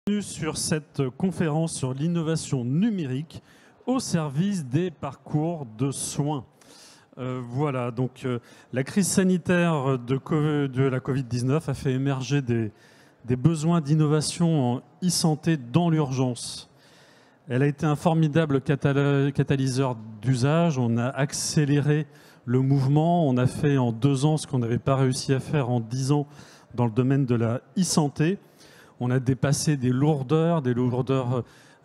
Bienvenue sur cette conférence sur l'innovation numérique au service des parcours de soins. Voilà, donc la crise sanitaire de la Covid-19 a fait émerger des besoins d'innovation en e-santé dans l'urgence. Elle a été un formidable catalyseur d'usage. On a accéléré le mouvement. On a fait en 2 ans ce qu'on n'avait pas réussi à faire en 10 ans dans le domaine de la e-santé. On a dépassé des lourdeurs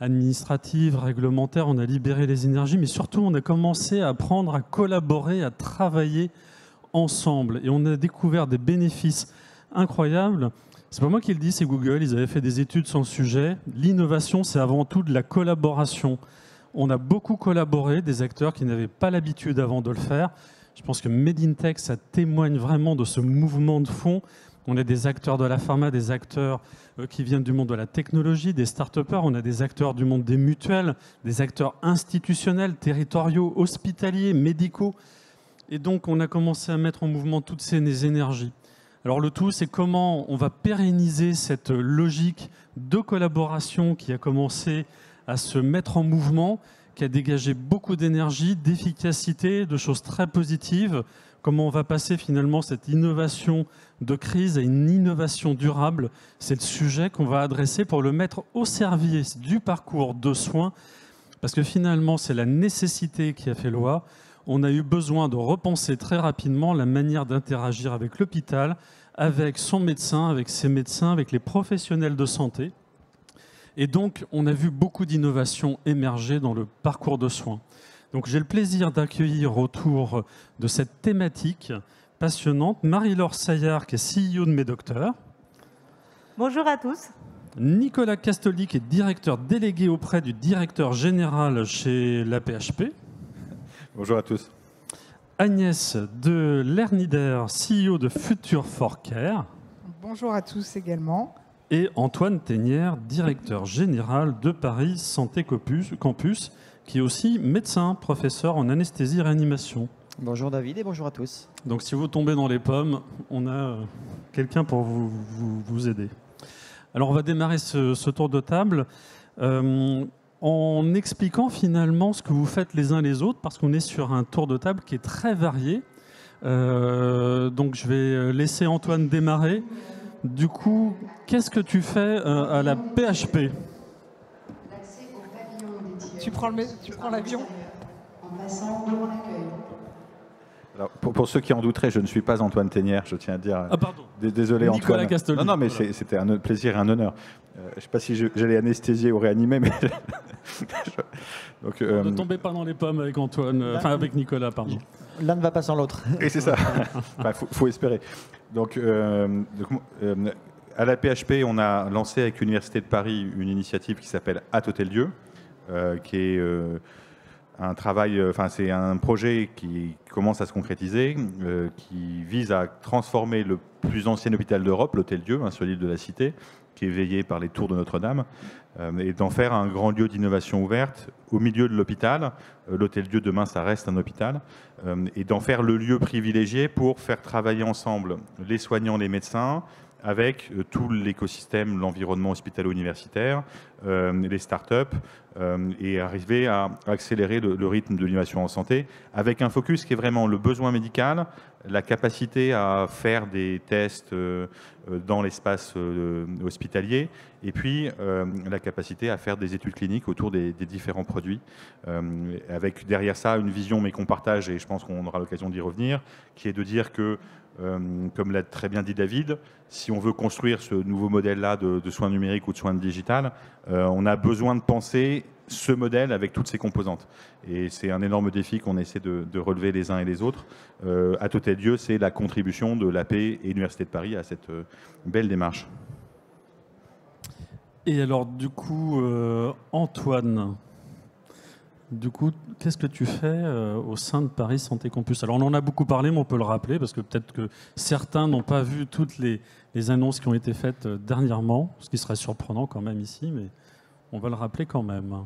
administratives, réglementaires. On a libéré les énergies, mais surtout, on a commencé à apprendre à collaborer, à travailler ensemble. Et on a découvert des bénéfices incroyables. C'est pas moi qui le dis, c'est Google. Ils avaient fait des études sur le sujet. L'innovation, c'est avant tout de la collaboration. On a beaucoup collaboré, des acteurs qui n'avaient pas l'habitude avant de le faire. Je pense que Made in Tech, ça témoigne vraiment de ce mouvement de fond. On a des acteurs de la pharma, des acteurs qui viennent du monde de la technologie, des start-upers, on a des acteurs du monde des mutuelles, des acteurs institutionnels, territoriaux, hospitaliers, médicaux. Et donc, on a commencé à mettre en mouvement toutes ces énergies. Alors, le tout, c'est comment on va pérenniser cette logique de collaboration qui a commencé à se mettre en mouvement, qui a dégagé beaucoup d'énergie, d'efficacité, de choses très positives. Comment on va passer finalement cette innovation de crise à une innovation durable. C'est le sujet qu'on va adresser pour le mettre au service du parcours de soins, parce que finalement, c'est la nécessité qui a fait loi. On a eu besoin de repenser très rapidement la manière d'interagir avec l'hôpital, avec son médecin, avec ses médecins, avec les professionnels de santé. Et donc, on a vu beaucoup d'innovations émerger dans le parcours de soins. Donc, j'ai le plaisir d'accueillir autour de cette thématique passionnante Marie-Laure Saillard, qui est CEO de Medocteurs. Bonjour à tous. Nicolas Castoli, qui est directeur délégué auprès du directeur général chez l'AP-HP. Bonjour à tous. Agnès de Lernider, CEO de Future for Care. Bonjour à tous également. Et Antoine Ténière, directeur général de Paris Santé Campus, qui est aussi médecin, professeur en anesthésie-réanimation. Bonjour David et bonjour à tous. Donc si vous tombez dans les pommes, on a quelqu'un pour vous aider. Alors on va démarrer ce tour de table en expliquant finalement ce que vous faites les uns les autres, parce qu'on est sur un tour de table qui est très varié. Donc je vais laisser Antoine démarrer. Du coup, qu'est-ce que tu fais à la PHP ? Tu prends l'avion en passant devant l'accueil. Alors, pour ceux qui en douteraient, je ne suis pas Antoine Ténière, je tiens à dire. Ah pardon. Désolé Nicolas Antoine. Castoli. Non, mais voilà. C'était un plaisir et un honneur. Je ne sais pas si j'allais anesthésier ou réanimer, mais... Donc, ne tombez pas dans les pommes avec Antoine, avec Nicolas, pardon. L'un ne va pas sans l'autre. Et c'est ça. Faut espérer. Donc à la PHP, on a lancé avec l'Université de Paris une initiative qui s'appelle À Hôtel-Dieu, qui est un travail, c'est un projet qui commence à se concrétiser, qui vise à transformer le plus ancien hôpital d'Europe, l'Hôtel-Dieu, sur l'île de la Cité, qui est veillé par les tours de Notre-Dame, et d'en faire un grand lieu d'innovation ouverte au milieu de l'hôpital. L'Hôtel-Dieu, demain, ça reste un hôpital, et d'en faire le lieu privilégié pour faire travailler ensemble les soignants, les médecins, avec tout l'écosystème, l'environnement hospitalo-universitaire, les startups, et arriver à accélérer le rythme de l'innovation en santé, avec un focus qui est vraiment le besoin médical, la capacité à faire des tests dans l'espace hospitalier, et puis la capacité à faire des études cliniques autour des différents produits, avec derrière ça une vision, mais qu'on partage, et je pense qu'on aura l'occasion d'y revenir, qui est de dire que comme l'a très bien dit David, si on veut construire ce nouveau modèle-là de soins numériques ou de soins digital, on a besoin de penser ce modèle avec toutes ses composantes. Et c'est un énorme défi qu'on essaie de relever les uns et les autres. À Hôtel-Dieu, c'est la contribution de l'AP et l'Université de Paris à cette belle démarche. Et alors, du coup, Antoine, qu'est-ce que tu fais au sein de Paris Santé Campus ? Alors, on en a beaucoup parlé, mais on peut le rappeler, parce que peut-être que certains n'ont pas vu toutes les annonces qui ont été faites dernièrement, ce qui serait surprenant quand même ici, mais on va le rappeler quand même.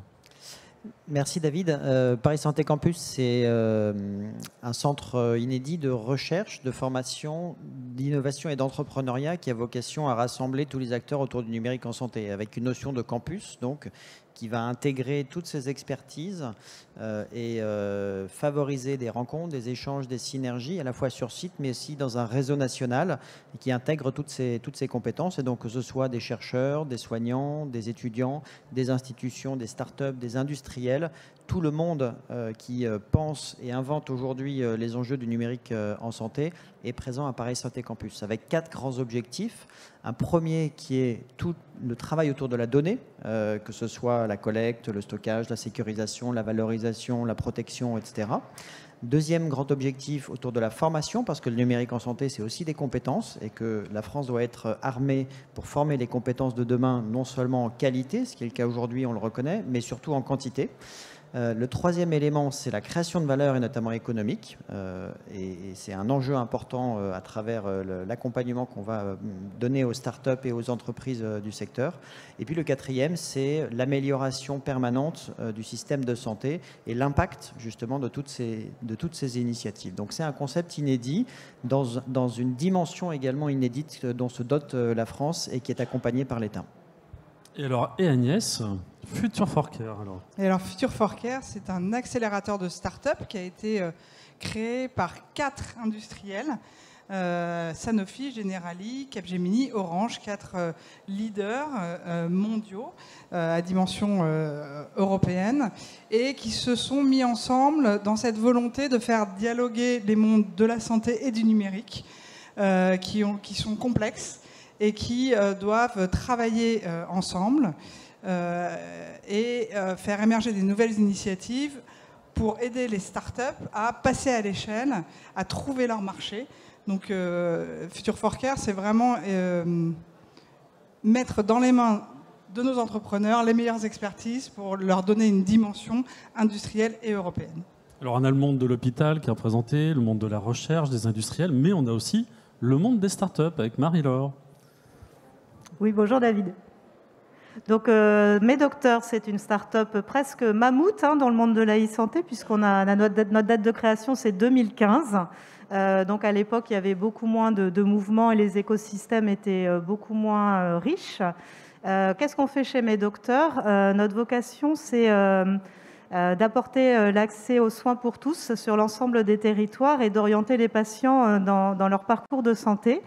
Merci David. Paris Santé Campus, c'est un centre inédit de recherche, de formation, d'innovation et d'entrepreneuriat qui a vocation à rassembler tous les acteurs autour du numérique en santé, avec une notion de campus, donc, qui va intégrer toutes ces expertises et favoriser des rencontres, des échanges, des synergies, à la fois sur site, mais aussi dans un réseau national et qui intègre toutes ces compétences. Et donc, que ce soit des chercheurs, des soignants, des étudiants, des institutions, des startups, des industriels, tout le monde qui pense et invente aujourd'hui les enjeux du numérique en santé est présent à Paris Santé Campus, avec 4 grands objectifs. Un premier qui est tout le travail autour de la donnée, que ce soit la collecte, le stockage, la sécurisation, la valorisation, la protection, etc. Deuxième grand objectif autour de la formation, parce que le numérique en santé, c'est aussi des compétences et que la France doit être armée pour former les compétences de demain, non seulement en qualité, ce qui est le cas aujourd'hui, on le reconnaît, mais surtout en quantité. Le troisième élément, c'est la création de valeur et notamment économique. Et c'est un enjeu important à travers l'accompagnement qu'on va donner aux startups et aux entreprises du secteur. Et puis le quatrième, c'est l'amélioration permanente du système de santé et l'impact justement de toutes ces initiatives. Donc c'est un concept inédit dans une dimension également inédite dont se dote la France et qui est accompagnée par l'État. Et Agnès, Future for Care alors. Et alors Future for Care, c'est un accélérateur de start-up qui a été créé par 4 industriels, Sanofi, Generali, Capgemini, Orange, 4 leaders mondiaux à dimension européenne et qui se sont mis ensemble dans cette volonté de faire dialoguer les mondes de la santé et du numérique qui sont complexes et qui doivent travailler ensemble et faire émerger des nouvelles initiatives pour aider les startups à passer à l'échelle, à trouver leur marché. Donc Future for Care, c'est vraiment mettre dans les mains de nos entrepreneurs les meilleures expertises pour leur donner une dimension industrielle et européenne. Alors on a le monde de l'hôpital qui est représenté, le monde de la recherche, des industriels, mais on a aussi le monde des startups avec Marie-Laure. Oui, bonjour David. Donc, Medoctors, c'est une start-up presque mammouth dans le monde de la e-santé, puisqu'on a notre date de création, c'est 2015. Donc, à l'époque, il y avait beaucoup moins de mouvements et les écosystèmes étaient beaucoup moins riches. Qu'est-ce qu'on fait chez Medoctors ? Notre vocation, c'est d'apporter l'accès aux soins pour tous sur l'ensemble des territoires et d'orienter les patients dans leur parcours de santé.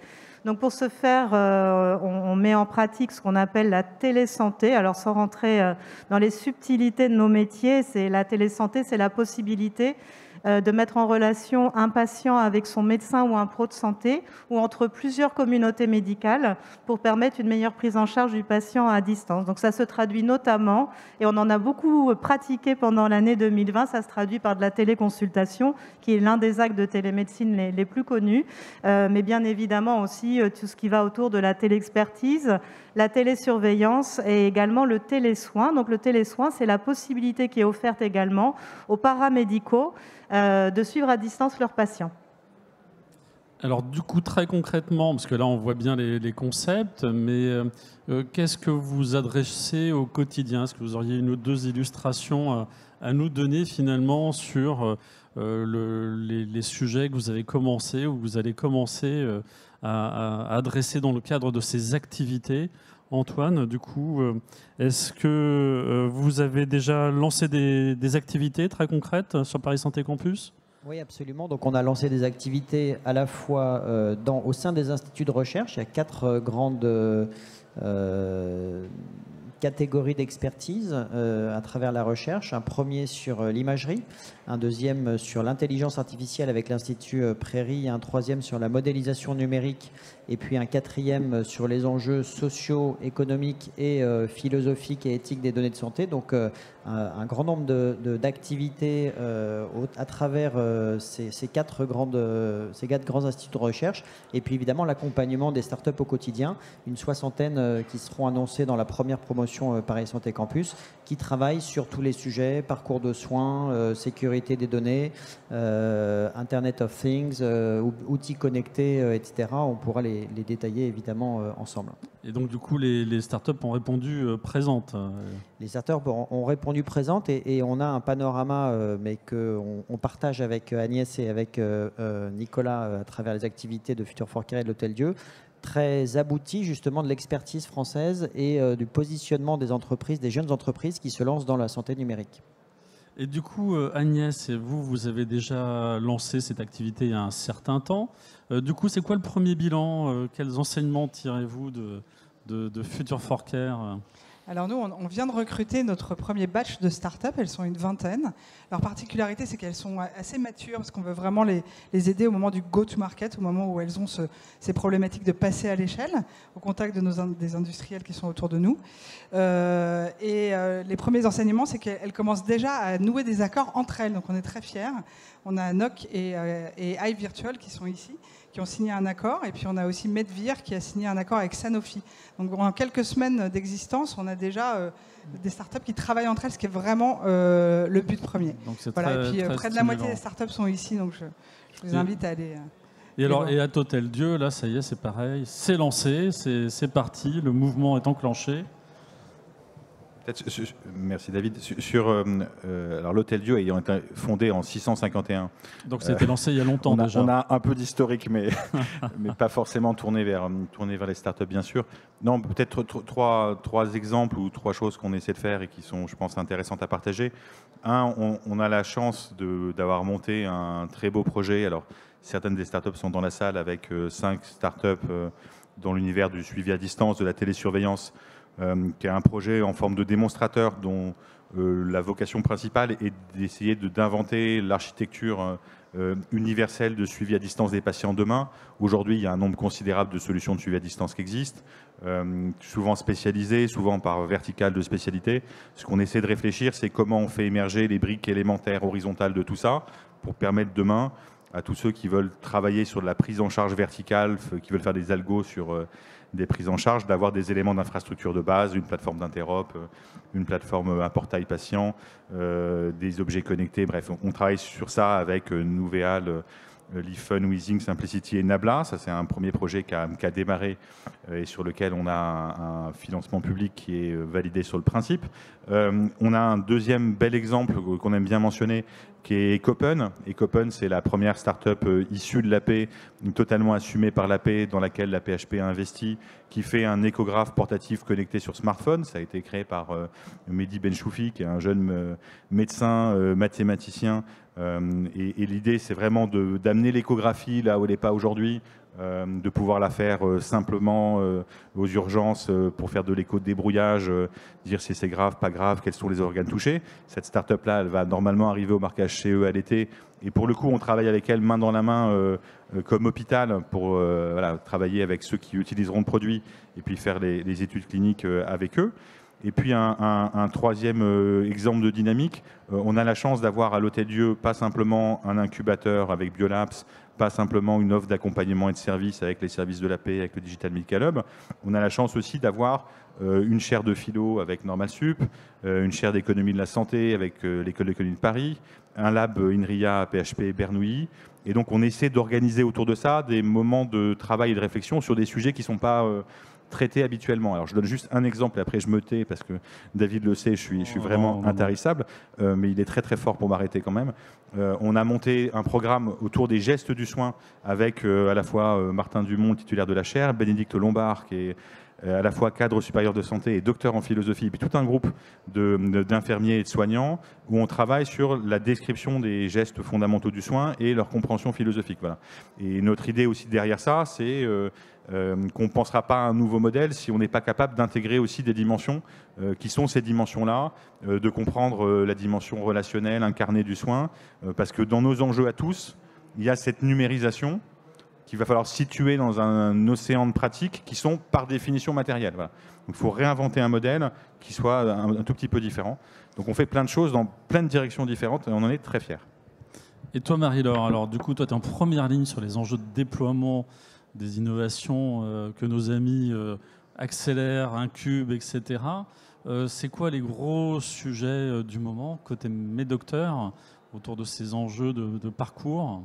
Donc pour ce faire, on met en pratique ce qu'on appelle la télésanté. Alors sans rentrer dans les subtilités de nos métiers, la télésanté, c'est la possibilité de mettre en relation un patient avec son médecin ou un pro de santé ou entre plusieurs communautés médicales pour permettre une meilleure prise en charge du patient à distance. Donc ça se traduit notamment, et on en a beaucoup pratiqué pendant l'année 2020, ça se traduit par de la téléconsultation, qui est l'un des actes de télémédecine les plus connus, mais bien évidemment aussi tout ce qui va autour de la téléexpertise, la télésurveillance et également le télésoin. Donc le télésoin, c'est la possibilité qui est offerte également aux paramédicaux de suivre à distance leurs patients. Alors du coup, très concrètement, parce que là on voit bien les concepts, mais qu'est-ce que vous adressez au quotidien ? Est-ce que vous auriez une ou deux illustrations à nous donner finalement sur les sujets que vous avez commencé ou que vous allez commencer à adresser dans le cadre de ces activités ? Antoine, du coup, est-ce que vous avez déjà lancé des activités très concrètes sur Paris Santé Campus ? Oui, absolument. Donc, on a lancé des activités à la fois au sein des instituts de recherche. Il y a 4 grandes catégories d'expertise à travers la recherche. Un premier sur l'imagerie, un deuxième sur l'intelligence artificielle avec l'Institut Prairie, un troisième sur la modélisation numérique et puis un quatrième sur les enjeux sociaux, économiques et philosophiques et éthiques des données de santé. Donc un grand nombre d'activités à travers ces quatre grands instituts de recherche. Et puis évidemment l'accompagnement des startups au quotidien, une soixantaine qui seront annoncées dans la première promotion promotion Paris Santé Campus, qui travaille sur tous les sujets, parcours de soins, sécurité des données, Internet of Things, outils connectés, etc. On pourra les détailler évidemment ensemble. Et donc, du coup, les startups ont répondu présentes. Les startups ont répondu présentes et on a un panorama, mais qu'on partage avec Agnès et avec Nicolas à travers les activités de Future for Care et de l'Hôtel Dieu, très abouti justement de l'expertise française et du positionnement des entreprises, des jeunes entreprises qui se lancent dans la santé numérique. Et du coup, Agnès, vous avez déjà lancé cette activité il y a un certain temps. Du coup, c'est quoi le premier bilan? Quels enseignements tirez-vous de Future for Care? Alors nous, on vient de recruter notre premier batch de start-up, elles sont une vingtaine. Leur particularité, c'est qu'elles sont assez matures, parce qu'on veut vraiment les aider au moment du go-to-market, au moment où elles ont ces problématiques de passer à l'échelle, au contact des industriels qui sont autour de nous. Les premiers enseignements, c'est qu'elles commencent déjà à nouer des accords entre elles, donc on est très fiers. On a NOC et iVirtual qui sont ici, qui ont signé un accord, et puis on a aussi Medvir qui a signé un accord avec Sanofi. Donc en quelques semaines d'existence, on a déjà des startups qui travaillent entre elles, ce qui est vraiment le but premier. Donc c'est voilà, et puis très près de la moitié des startups sont ici, donc je vous invite à aller. Et à Hôtel Dieu, là, ça y est, c'est pareil, c'est lancé, c'est parti, le mouvement est enclenché. Merci David. Alors l'Hôtel Dieu ayant été fondé en 651. Donc ça a été lancé il y a longtemps déjà. On a un peu d'historique, mais pas forcément tourné vers les startups, bien sûr. Non, peut-être trois exemples ou trois choses qu'on essaie de faire et qui sont, je pense, intéressantes à partager. Un, on a la chance d'avoir monté un très beau projet. Alors certaines des startups sont dans la salle avec 5 startups dans l'univers du suivi à distance, de la télésurveillance, qui est un projet en forme de démonstrateur dont la vocation principale est d'essayer d'inventer l'architecture universelle de suivi à distance des patients demain. Aujourd'hui, il y a un nombre considérable de solutions de suivi à distance qui existent, souvent spécialisées, souvent par verticale de spécialité. Ce qu'on essaie de réfléchir, c'est comment on fait émerger les briques élémentaires horizontales de tout ça pour permettre demain à tous ceux qui veulent travailler sur de la prise en charge verticale, qui veulent faire des algos sur des prises en charge, d'avoir des éléments d'infrastructure de base, une plateforme d'interop, une plateforme, un portail patient, des objets connectés. Bref, on travaille sur ça avec Nouvéal, Lifun, Weezing, Simplicity et Nabla. Ça, c'est un premier projet qui a démarré et sur lequel on a un financement public qui est validé sur le principe. On a un deuxième bel exemple qu'on aime bien mentionner, qui est Ecopen. Ecopen, c'est la première start-up issue de l'AP, totalement assumée par l'AP, dans laquelle la PHP a investi, qui fait un échographe portatif connecté sur smartphone. Ça a été créé par Mehdi Benchoufi, qui est un jeune médecin, mathématicien. Et l'idée, c'est vraiment d'amener l'échographie là où elle n'est pas aujourd'hui, de pouvoir la faire simplement aux urgences pour faire de l'écho-débrouillage, dire si c'est grave, pas grave, quels sont les organes touchés. Cette start-up-là, elle va normalement arriver au marquage CE à l'été. Et pour le coup, on travaille avec elle main dans la main comme hôpital pour travailler avec ceux qui utiliseront le produit et puis faire les études cliniques avec eux. Et puis un troisième exemple de dynamique, on a la chance d'avoir à l'Hôtel Dieu pas simplement un incubateur avec Biolabs, pas simplement une offre d'accompagnement et de services avec les services de la paix, avec le Digital Medical Hub. On a la chance aussi d'avoir une chaire de philo avec NormalSup, une chaire d'économie de la santé avec l'École d'économie de Paris, un lab INRIA PHP Bernoulli. Et donc on essaie d'organiser autour de ça des moments de travail et de réflexion sur des sujets qui ne sont pas traités habituellement. Alors je donne juste un exemple et après je me tais parce que David le sait, je suis vraiment intarissable, mais il est très très fort pour m'arrêter quand même. On a monté un programme autour des gestes du soin avec à la fois Martin Dumont, titulaire de la chaire, Bénédicte Lombard qui est à la fois cadre supérieur de santé et docteur en philosophie, et puis tout un groupe d'infirmiers et de soignants où on travaille sur la description des gestes fondamentaux du soin et leur compréhension philosophique. Voilà. Et notre idée aussi derrière ça, c'est qu'on ne pensera pas à un nouveau modèle si on n'est pas capable d'intégrer aussi des dimensions qui sont ces dimensions-là, de comprendre la dimension relationnelle, incarnée du soin, parce que dans nos enjeux à tous, il y a cette numérisation qu'il va falloir situer dans un océan de pratiques qui sont par définition matérielles. Voilà. Donc il faut réinventer un modèle qui soit un tout petit peu différent. Donc on fait plein de choses dans plein de directions différentes et on en est très fiers. Et toi Marie-Laure, alors du coup toi tu es en première ligne sur les enjeux de déploiement des innovations que nos amis accélèrent, incubent, etc. C'est quoi les gros sujets du moment, côté médocteur, autour de ces enjeux de parcours?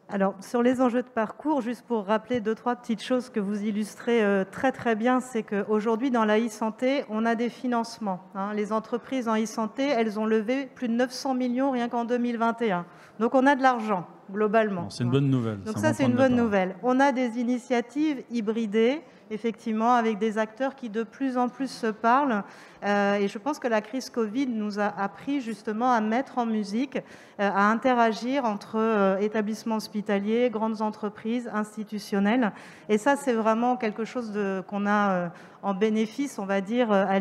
Alors, sur les enjeux de parcours, juste pour rappeler 2-3 petites choses que vous illustrez très très bien, c'est qu'aujourd'hui, dans la e-santé, on a des financements. Les entreprises en e-santé, elles ont levé plus de 900 millions rien qu'en 2021. Donc, on a de l'argent, globalement. C'est une bonne nouvelle. Donc ça, c'est une bonne nouvelle. On a des initiatives hybridées, effectivement, avec des acteurs qui de plus en plus se parlent. Et je pense que la crise Covid nous a appris justement à mettre en musique, à interagir entre établissements hospitaliers, grandes entreprises, institutionnelles. Et ça, c'est vraiment quelque chose qu'on a en bénéfice, on va dire, en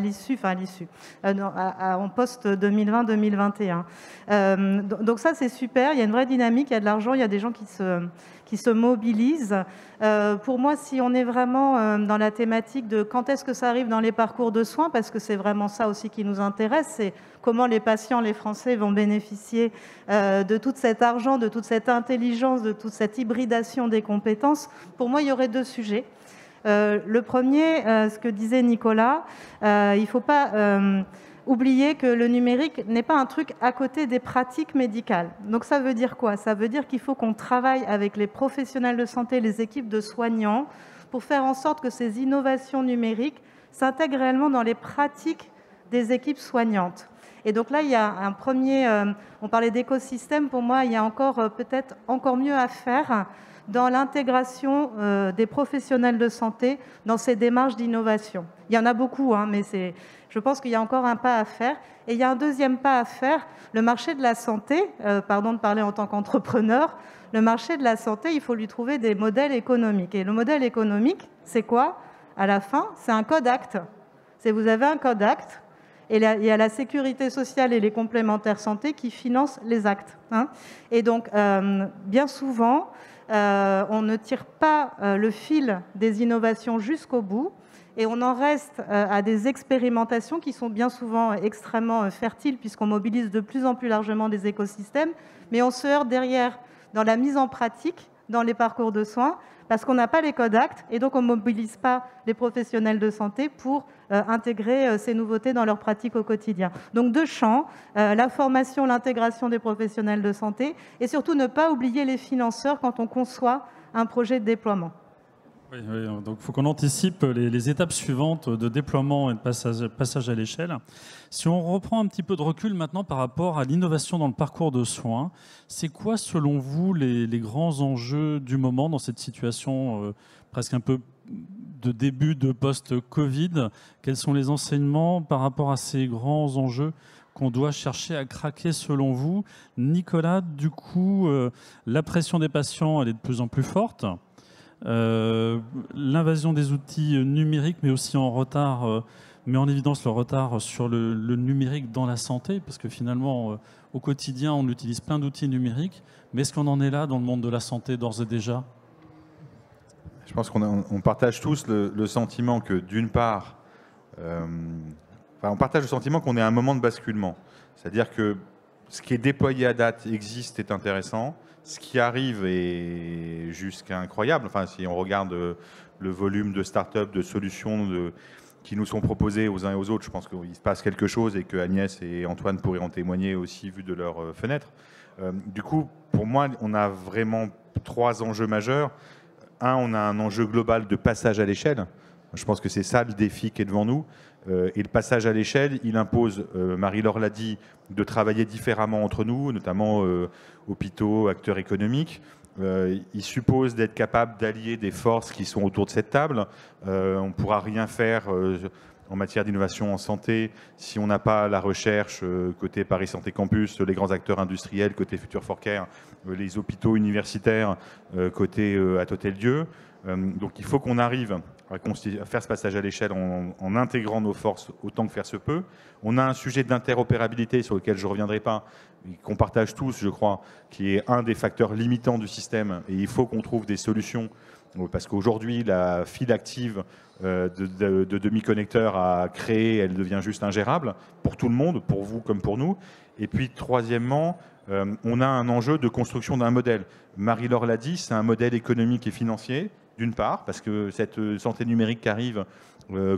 post-2020-2021. Donc ça, c'est super. Il y a une vraie dynamique, il y a de l'argent, il y a des gens qui se mobilisent. Pour moi, si on est vraiment dans la thématique de quand est-ce que ça arrive dans les parcours de soins, parce que c'est vraiment ça aussi qui nous intéresse, c'est comment les patients, les Français vont bénéficier de tout cet argent, de toute cette intelligence, de toute cette hybridation des compétences. Pour moi, il y aurait 2 sujets. Le premier, ce que disait Nicolas, il ne faut pas oublier que le numérique n'est pas un truc à côté des pratiques médicales. Donc ça veut dire quoi? Ça veut dire qu'il faut qu'on travaille avec les professionnels de santé, les équipes de soignants, pour faire en sorte que ces innovations numériques s'intègrent réellement dans les pratiques des équipes soignantes. Et donc là, il y a un premier... on parlait d'écosystème, pour moi, il y a peut-être encore mieux à faire dans l'intégration des professionnels de santé dans ces démarches d'innovation. Il y en a beaucoup, mais je pense qu'il y a encore un pas à faire. Et il y a un deuxième pas à faire, le marché de la santé, pardon de parler en tant qu'entrepreneur, le marché de la santé, il faut lui trouver des modèles économiques. Et le modèle économique, c'est quoi? À la fin, c'est un code acte. Vous avez un code acte, et il y a la sécurité sociale et les complémentaires santé qui financent les actes. Et donc, bien souvent, on ne tire pas le fil des innovations jusqu'au bout, et on en reste à des expérimentations qui sont bien souvent extrêmement fertiles, puisqu'on mobilise de plus en plus largement des écosystèmes, mais on se heurte derrière dans la mise en pratique, dans les parcours de soins, parce qu'on n'a pas les codes actes, et donc on ne mobilise pas les professionnels de santé pour intégrer ces nouveautés dans leur pratique au quotidien. Donc 2 champs, la formation, l'intégration des professionnels de santé, et surtout ne pas oublier les financeurs quand on conçoit un projet de déploiement. Oui, donc il faut qu'on anticipe les étapes suivantes de déploiement et de passage à l'échelle. Si on reprend un petit peu de recul maintenant par rapport à l'innovation dans le parcours de soins, c'est quoi selon vous les grands enjeux du moment dans cette situation presque un peu de début de post-Covid? Quels sont les enseignements par rapport à ces grands enjeux qu'on doit chercher à craquer selon vous? Nicolas, du coup, la pression des patients, elle est de plus en plus forte. L'invasion des outils numériques, mais aussi en retard, met en évidence le retard sur le numérique dans la santé, parce que finalement, au quotidien, on utilise plein d'outils numériques. Mais est-ce qu'on en est là dans le monde de la santé d'ores et déjà? Je pense qu'on partage tous le sentiment que, d'une part, on partage le sentiment qu'on est à un moment de basculement. C'est-à-dire que ce qui est déployé à date existe, est intéressant. Ce qui arrive est jusqu'à incroyable. Enfin, si on regarde le volume de start-up, de solutions qui nous sont proposées aux uns et aux autres, je pense qu'il se passe quelque chose et que Agnès et Antoine pourraient en témoigner aussi vu de leur fenêtre. Du coup, pour moi, on a vraiment 3 enjeux majeurs. On a un enjeu global de passage à l'échelle. Je pense que c'est ça le défi qui est devant nous. Et le passage à l'échelle, il impose, Marie-Laure l'a dit, de travailler différemment entre nous, notamment hôpitaux, acteurs économiques. Il suppose d'être capable d'allier des forces qui sont autour de cette table. On ne pourra rien faire en matière d'innovation en santé si on n'a pas la recherche côté Paris Santé Campus, les grands acteurs industriels côté Future for Care, les hôpitaux universitaires côté Hôtel-Dieu. Donc il faut qu'on arrive à faire ce passage à l'échelle en intégrant nos forces autant que faire se peut. On a un sujet d'interopérabilité sur lequel je ne reviendrai pas, qu'on partage tous, je crois, qui est un des facteurs limitants du système. Et il faut qu'on trouve des solutions, parce qu'aujourd'hui, la file active de demi-connecteurs à créer, elle devient juste ingérable pour tout le monde, pour vous comme pour nous. Et puis, troisièmement, on a un enjeu de construction d'un modèle. Marie-Laure l'a dit, c'est un modèle économique et financier, d'une part, parce que cette santé numérique qui arrive,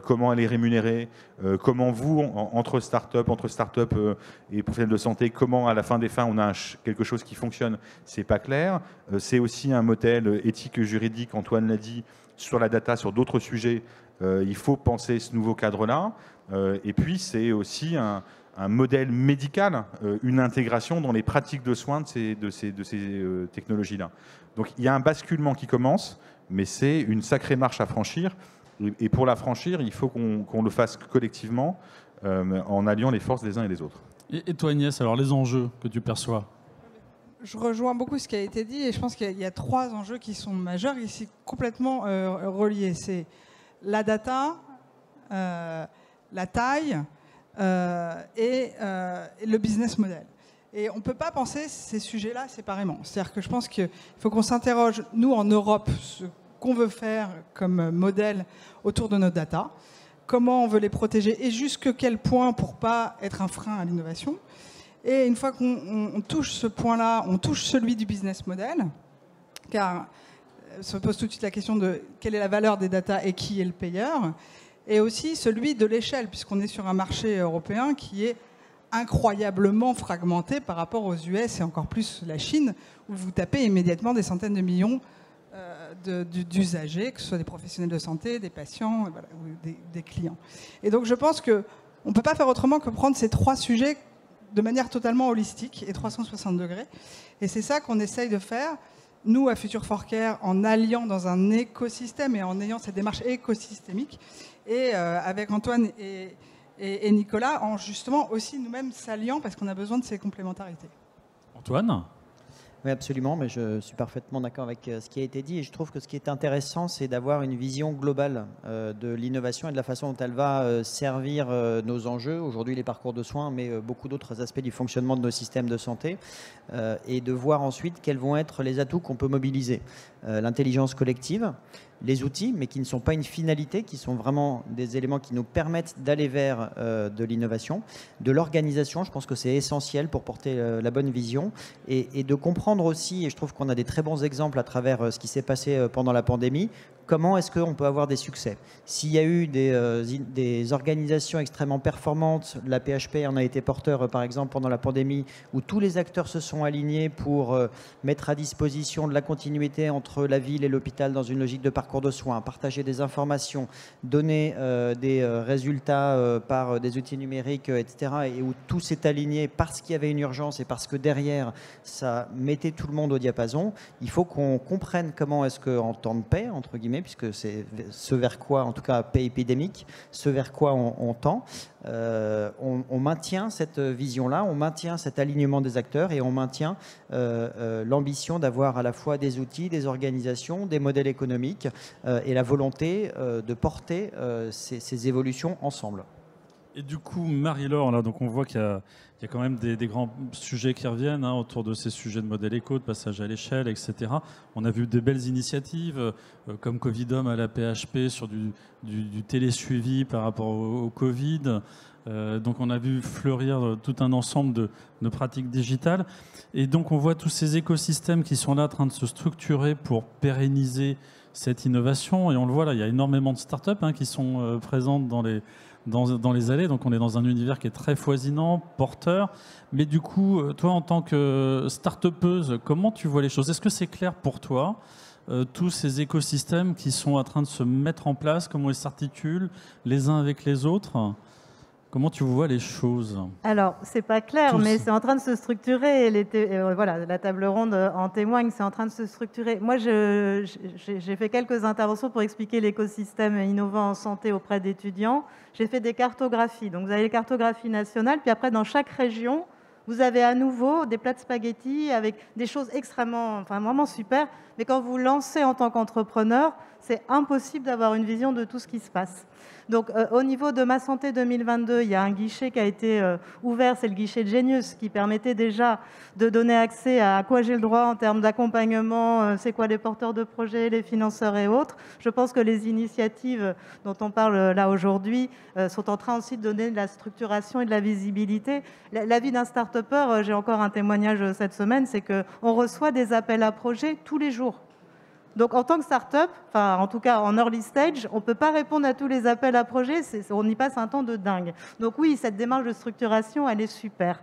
comment elle est rémunérée, comment vous, entre start-up et professionnels de santé, comment à la fin des fins on a quelque chose qui fonctionne, c'est pas clair. C'est aussi un modèle éthique et juridique, Antoine l'a dit, sur la data, sur d'autres sujets. Il faut penser ce nouveau cadre-là. Et puis c'est aussi un modèle médical, une intégration dans les pratiques de soins de ces technologies-là. Donc il y a un basculement qui commence, mais c'est une sacrée marche à franchir. Et pour la franchir, il faut qu'on le fasse collectivement, en alliant les forces des uns et des autres. Et toi, Agnès, alors les enjeux que tu perçois? Je rejoins beaucoup ce qui a été dit et je pense qu'il y a 3 enjeux qui sont majeurs ici, complètement reliés. C'est la data, la taille et le business model. Et on ne peut pas penser ces sujets-là séparément. C'est-à-dire que je pense qu'il faut qu'on s'interroge, nous en Europe, ce qu'on veut faire comme modèle autour de nos data, comment on veut les protéger et jusqu'à quel point pour ne pas être un frein à l'innovation. Et une fois qu'on touche ce point-là, on touche celui du business model, car se pose tout de suite la question de quelle est la valeur des data et qui est le payeur, et aussi celui de l'échelle, puisqu'on est sur un marché européen qui est incroyablement fragmenté par rapport aux US et encore plus la Chine, où vous tapez immédiatement des centaines de millions d'usagers, que ce soit des professionnels de santé, des patients, voilà, ou des clients. Et donc je pense qu'on ne peut pas faire autrement que prendre ces 3 sujets de manière totalement holistique et 360 degrés. Et c'est ça qu'on essaye de faire, nous, à Future for Care, en alliant dans un écosystème et en ayant cette démarche écosystémique, et avec Antoine et Nicolas, en justement aussi nous-mêmes s'alliant, parce qu'on a besoin de ces complémentarités. Antoine ? Oui, absolument, mais je suis parfaitement d'accord avec ce qui a été dit. Et je trouve que ce qui est intéressant, c'est d'avoir une vision globale de l'innovation et de la façon dont elle va servir nos enjeux, aujourd'hui les parcours de soins, mais beaucoup d'autres aspects du fonctionnement de nos systèmes de santé, et de voir ensuite quels vont être les atouts qu'on peut mobiliser. L'intelligence collective, les outils, mais qui ne sont pas une finalité, qui sont vraiment des éléments qui nous permettent d'aller vers de l'innovation, de l'organisation. Je pense que c'est essentiel pour porter la bonne vision et de comprendre aussi, et je trouve qu'on a des très bons exemples à travers ce qui s'est passé pendant la pandémie, comment est-ce qu'on peut avoir des succès. S'il y a eu des organisations extrêmement performantes, la PHP en a été porteur par exemple pendant la pandémie, où tous les acteurs se sont alignés pour mettre à disposition de la continuité entre la ville et l'hôpital dans une logique de parcours de soins, partager des informations, donner des résultats par des outils numériques, etc. Et où tout s'est aligné parce qu'il y avait une urgence et parce que derrière, ça mettait tout le monde au diapason. Il faut qu'on comprenne comment est-ce qu'en temps de paix, entre guillemets, puisque c'est ce vers quoi, en tout cas paix épidémique, ce vers quoi on tend, on maintient cette vision-là, on maintient cet alignement des acteurs et on maintient l'ambition d'avoir à la fois des outils, des organisations, des modèles économiques et la volonté de porter ces évolutions ensemble. Et du coup, Marie-Laure, là, donc on voit qu'il y a quand même des grands sujets qui reviennent autour de ces sujets de modèle éco, de passage à l'échelle, etc. On a vu des belles initiatives comme Covidom à la PHP sur du télésuivi par rapport au Covid. Donc on a vu fleurir tout un ensemble de pratiques digitales. Et donc on voit tous ces écosystèmes qui sont là en train de se structurer pour pérenniser cette innovation. Et on le voit là, il y a énormément de startups qui sont présentes dans les allées, donc on est dans un univers qui est très foisonnant, porteur. Mais du coup, toi, en tant que start-upeuse, comment tu vois les choses? Est-ce que c'est clair pour toi, tous ces écosystèmes qui sont en train de se mettre en place, comment ils s'articulent les uns avec les autres? Comment tu vois les choses? Alors, c'est pas clair, mais c'est en train de se structurer. Voilà, la table ronde en témoigne, c'est en train de se structurer. Moi, j'ai fait quelques interventions pour expliquer l'écosystème innovant en santé auprès d'étudiants. J'ai fait des cartographies. Donc, vous avez les cartographies nationales, puis après, dans chaque région, vous avez à nouveau des plats de spaghettis avec des choses vraiment super. Mais quand vous lancez en tant qu'entrepreneur, c'est impossible d'avoir une vision de tout ce qui se passe. Donc, au niveau de Ma Santé 2022, il y a un guichet qui a été ouvert, c'est le guichet de Genius, qui permettait déjà de donner accès à quoi j'ai le droit en termes d'accompagnement, c'est quoi les porteurs de projets, les financeurs et autres. Je pense que les initiatives dont on parle là aujourd'hui sont en train aussi de donner de la structuration et de la visibilité. La vie d'un start-upper, j'ai encore un témoignage cette semaine, c'est qu'on reçoit des appels à projets tous les jours. Donc en tant que start-up, enfin en tout cas en early stage, on ne peut pas répondre à tous les appels à projets, on y passe un temps de dingue. Donc oui, cette démarche de structuration, elle est super.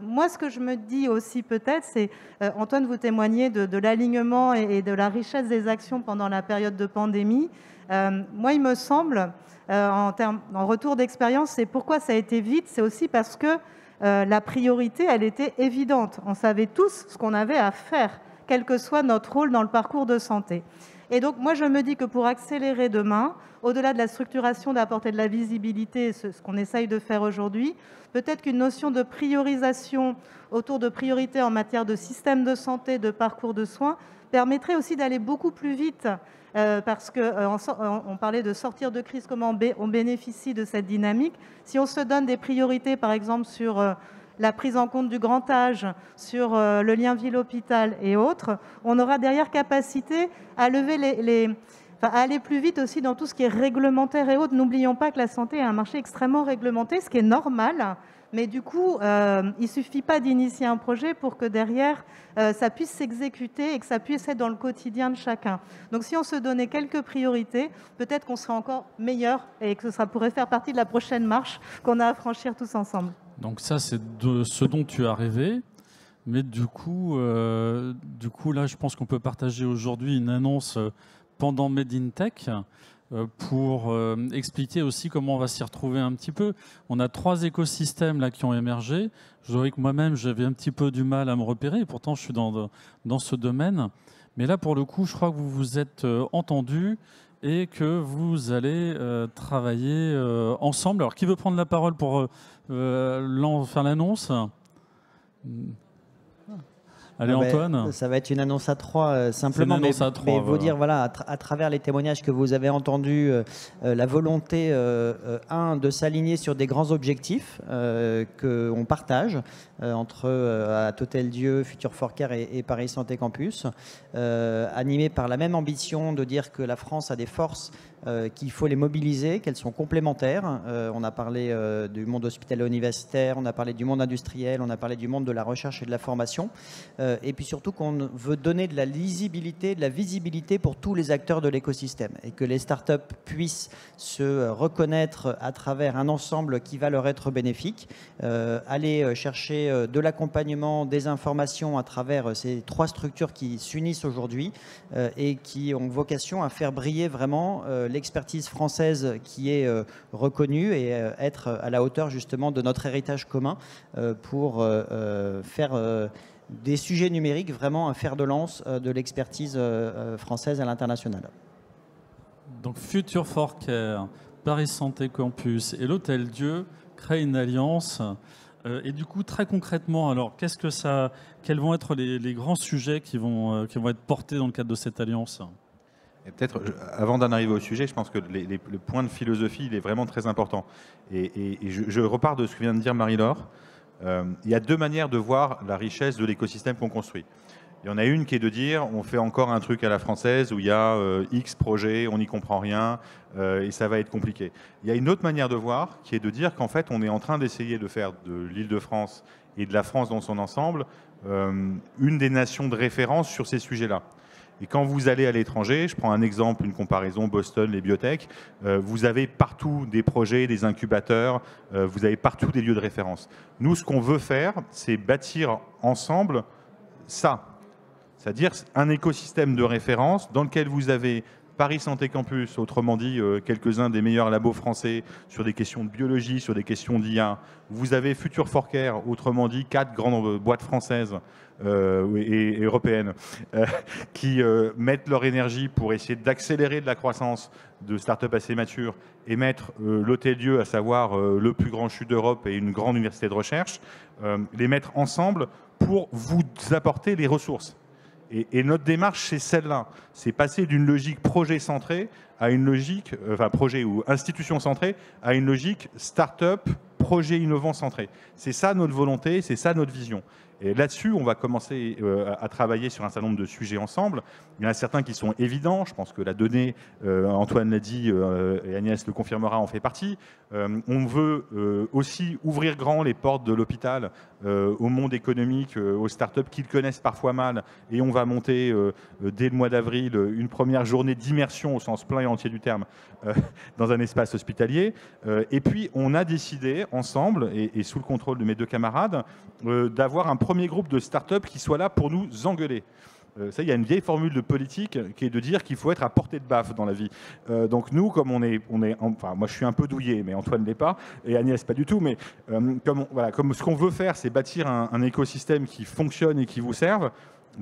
Moi, ce que je me dis aussi peut-être, c'est, Antoine, vous témoignez de l'alignement et de la richesse des actions pendant la période de pandémie. Moi, il me semble, en retour d'expérience, c'est pourquoi ça a été vite, c'est aussi parce que la priorité, elle était évidente. On savait tous ce qu'on avait à faire, quel que soit notre rôle dans le parcours de santé. Et donc, moi, je me dis que pour accélérer demain, au-delà de la structuration, d'apporter de la visibilité, ce qu'on essaye de faire aujourd'hui, peut-être qu'une notion de priorisation autour de priorités en matière de système de santé, de parcours de soins, permettrait aussi d'aller beaucoup plus vite, parce qu'on parlait de sortir de crise, comment on bénéficie de cette dynamique. Si on se donne des priorités, par exemple, sur la prise en compte du grand âge, sur le lien ville-hôpital et autres, on aura derrière capacité à lever à aller plus vite aussi dans tout ce qui est réglementaire et autres. N'oublions pas que la santé est un marché extrêmement réglementé, ce qui est normal, mais du coup, il ne suffit pas d'initier un projet pour que derrière, ça puisse s'exécuter et que ça puisse être dans le quotidien de chacun. Donc si on se donnait quelques priorités, peut-être qu'on serait encore meilleur et que ça pourrait faire partie de la prochaine marche qu'on a à franchir tous ensemble. Donc ça, c'est de ce dont tu as rêvé. Mais du coup, là, je pense qu'on peut partager aujourd'hui une annonce pendant Made in Tech pour expliquer aussi comment on va s'y retrouver un petit peu. On a 3 écosystèmes là qui ont émergé. Je dirais que moi-même, j'avais un petit peu du mal à me repérer. Et pourtant, je suis dans ce domaine. Mais là, pour le coup, je crois que vous vous êtes entendus et que vous allez travailler ensemble. Alors, qui veut prendre la parole pour faire l'annonce ? Allez, Antoine. Ça va être une annonce à 3, simplement. Une annonce à 3, mais vous dire, voilà, à travers les témoignages que vous avez entendus, la volonté, de s'aligner sur des grands objectifs qu'on partage entre Hôtel-Dieu, Future for Care et Paris Santé Campus, animé par la même ambition de dire que la France a des forces qu'il faut les mobiliser, qu'elles sont complémentaires. On a parlé du monde hospitalier universitaire, on a parlé du monde industriel, on a parlé du monde de la recherche et de la formation. Et puis surtout qu'on veut donner de la lisibilité, de la visibilité pour tous les acteurs de l'écosystème et que les startups puissent se reconnaître à travers un ensemble qui va leur être bénéfique, aller chercher de l'accompagnement, des informations à travers ces 3 structures qui s'unissent aujourd'hui et qui ont vocation à faire briller vraiment l'expertise française qui est reconnue et être à la hauteur justement de notre héritage commun pour faire des sujets numériques vraiment un fer de lance de l'expertise française à l'international. Donc Future for Care, Paris Santé Campus et l'Hôtel-Dieu créent une alliance. Et du coup, très concrètement, alors quels vont être les grands sujets qui vont être portés dans le cadre de cette alliance ? Et peut-être, avant d'en arriver au sujet, je pense que le point de philosophie, il est vraiment très important. Et je repars de ce que vient de dire Marie-Laure. Il y a 2 manières de voir la richesse de l'écosystème qu'on construit. Il y en a une qui est de dire on fait encore un truc à la française où il y a X projets, on n'y comprend rien et ça va être compliqué. Il y a une autre manière de voir qui est de dire qu'en fait on est en train d'essayer de faire de l'Île-de-France et de la France dans son ensemble une des nations de référence sur ces sujets-là. Et quand vous allez à l'étranger, je prends un exemple, une comparaison, Boston, les biotech, vous avez partout des projets, des incubateurs, vous avez partout des lieux de référence. Nous, ce qu'on veut faire, c'est bâtir ensemble ça. C'est-à-dire un écosystème de référence dans lequel vous avez Paris Santé Campus, autrement dit quelques-uns des meilleurs labos français sur des questions de biologie, sur des questions d'IA. Vous avez Future for Care, autrement dit 4 grandes boîtes françaises et européennes qui mettent leur énergie pour essayer d'accélérer de la croissance de start-up assez matures et mettre l'Hôtel-Dieu, à savoir le plus grand CHU d'Europe et une grande université de recherche, les mettre ensemble pour vous apporter les ressources. Et notre démarche, c'est celle-là. C'est passer d'une logique projet centrée à une logique, projet ou institution centrée, à une logique start-up, projet innovant centré. C'est ça notre volonté, c'est ça notre vision. Et là-dessus, on va commencer à travailler sur un certain nombre de sujets ensemble. Il y en a certains qui sont évidents. Je pense que la donnée, Antoine l'a dit et Agnès le confirmera, en fait partie. On veut aussi ouvrir grand les portes de l'hôpital au monde économique, aux startups qu'ils connaissent parfois mal. Et on va monter dès le mois d'avril une première journée d'immersion au sens plein et entier du terme dans un espace hospitalier. Et puis, on a décidé ensemble, et sous le contrôle de mes 2 camarades, d'avoir un premier groupe de startups qui soit là pour nous engueuler. Ça, il y a une vieille formule de politique qui est de dire qu'il faut être à portée de baffe dans la vie. Donc nous, comme enfin, moi je suis un peu douillé, mais Antoine ne l'est pas, et Agnès pas du tout, mais comme ce qu'on veut faire, c'est bâtir un écosystème qui fonctionne et qui vous serve.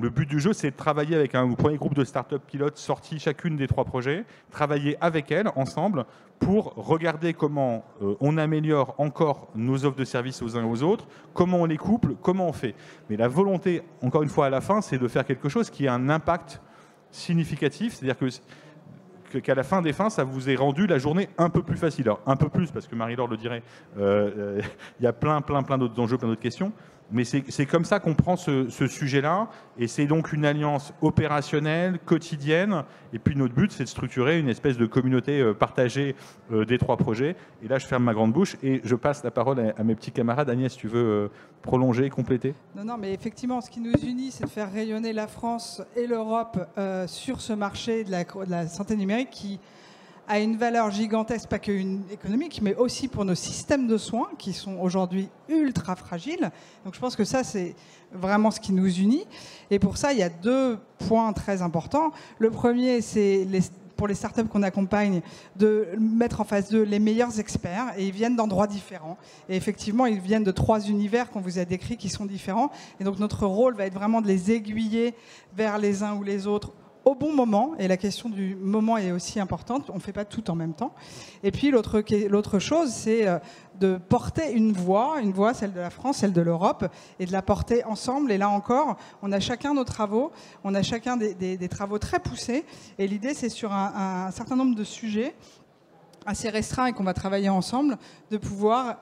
Le but du jeu, c'est de travailler avec un premier groupe de startups pilotes sortis chacune des 3 projets, travailler avec elles, ensemble, pour regarder comment on améliore encore nos offres de services aux uns aux autres, comment on les couple, comment on fait. Mais la volonté, encore une fois à la fin, c'est de faire quelque chose qui a un impact significatif, c'est-à-dire qu'à la fin des fins, ça vous ait rendu la journée un peu plus facile. Alors, un peu plus, parce que Marie-Laure le dirait, il y a plein d'autres enjeux, plein d'autres questions. Mais c'est comme ça qu'on prend ce sujet-là, et c'est donc une alliance opérationnelle, quotidienne, et puis notre but, c'est de structurer une espèce de communauté partagée des 3 projets. Et là, je ferme ma grande bouche, et je passe la parole à mes petits camarades. Agnès, tu veux prolonger, compléter ? Non, mais effectivement, ce qui nous unit, c'est de faire rayonner la France et l'Europe sur ce marché de la santé numérique qui a une valeur gigantesque, pas que économique, mais aussi pour nos systèmes de soins qui sont aujourd'hui ultra fragiles. Donc je pense que ça, c'est vraiment ce qui nous unit. Et pour ça, il y a 2 points très importants. Le premier, c'est pour les startups qu'on accompagne, de mettre en face d'eux les meilleurs experts, et ils viennent d'endroits différents. Et effectivement, ils viennent de 3 univers qu'on vous a décrits qui sont différents. Et donc notre rôle va être vraiment de les aiguiller vers les uns ou les autres au bon moment, et la question du moment est aussi importante, on ne fait pas tout en même temps. Et puis l'autre chose, c'est de porter une voix, celle de la France, celle de l'Europe, et de la porter ensemble. Et là encore, on a chacun nos travaux, on a chacun des travaux très poussés, et l'idée c'est sur un certain nombre de sujets assez restreints et qu'on va travailler ensemble, de pouvoir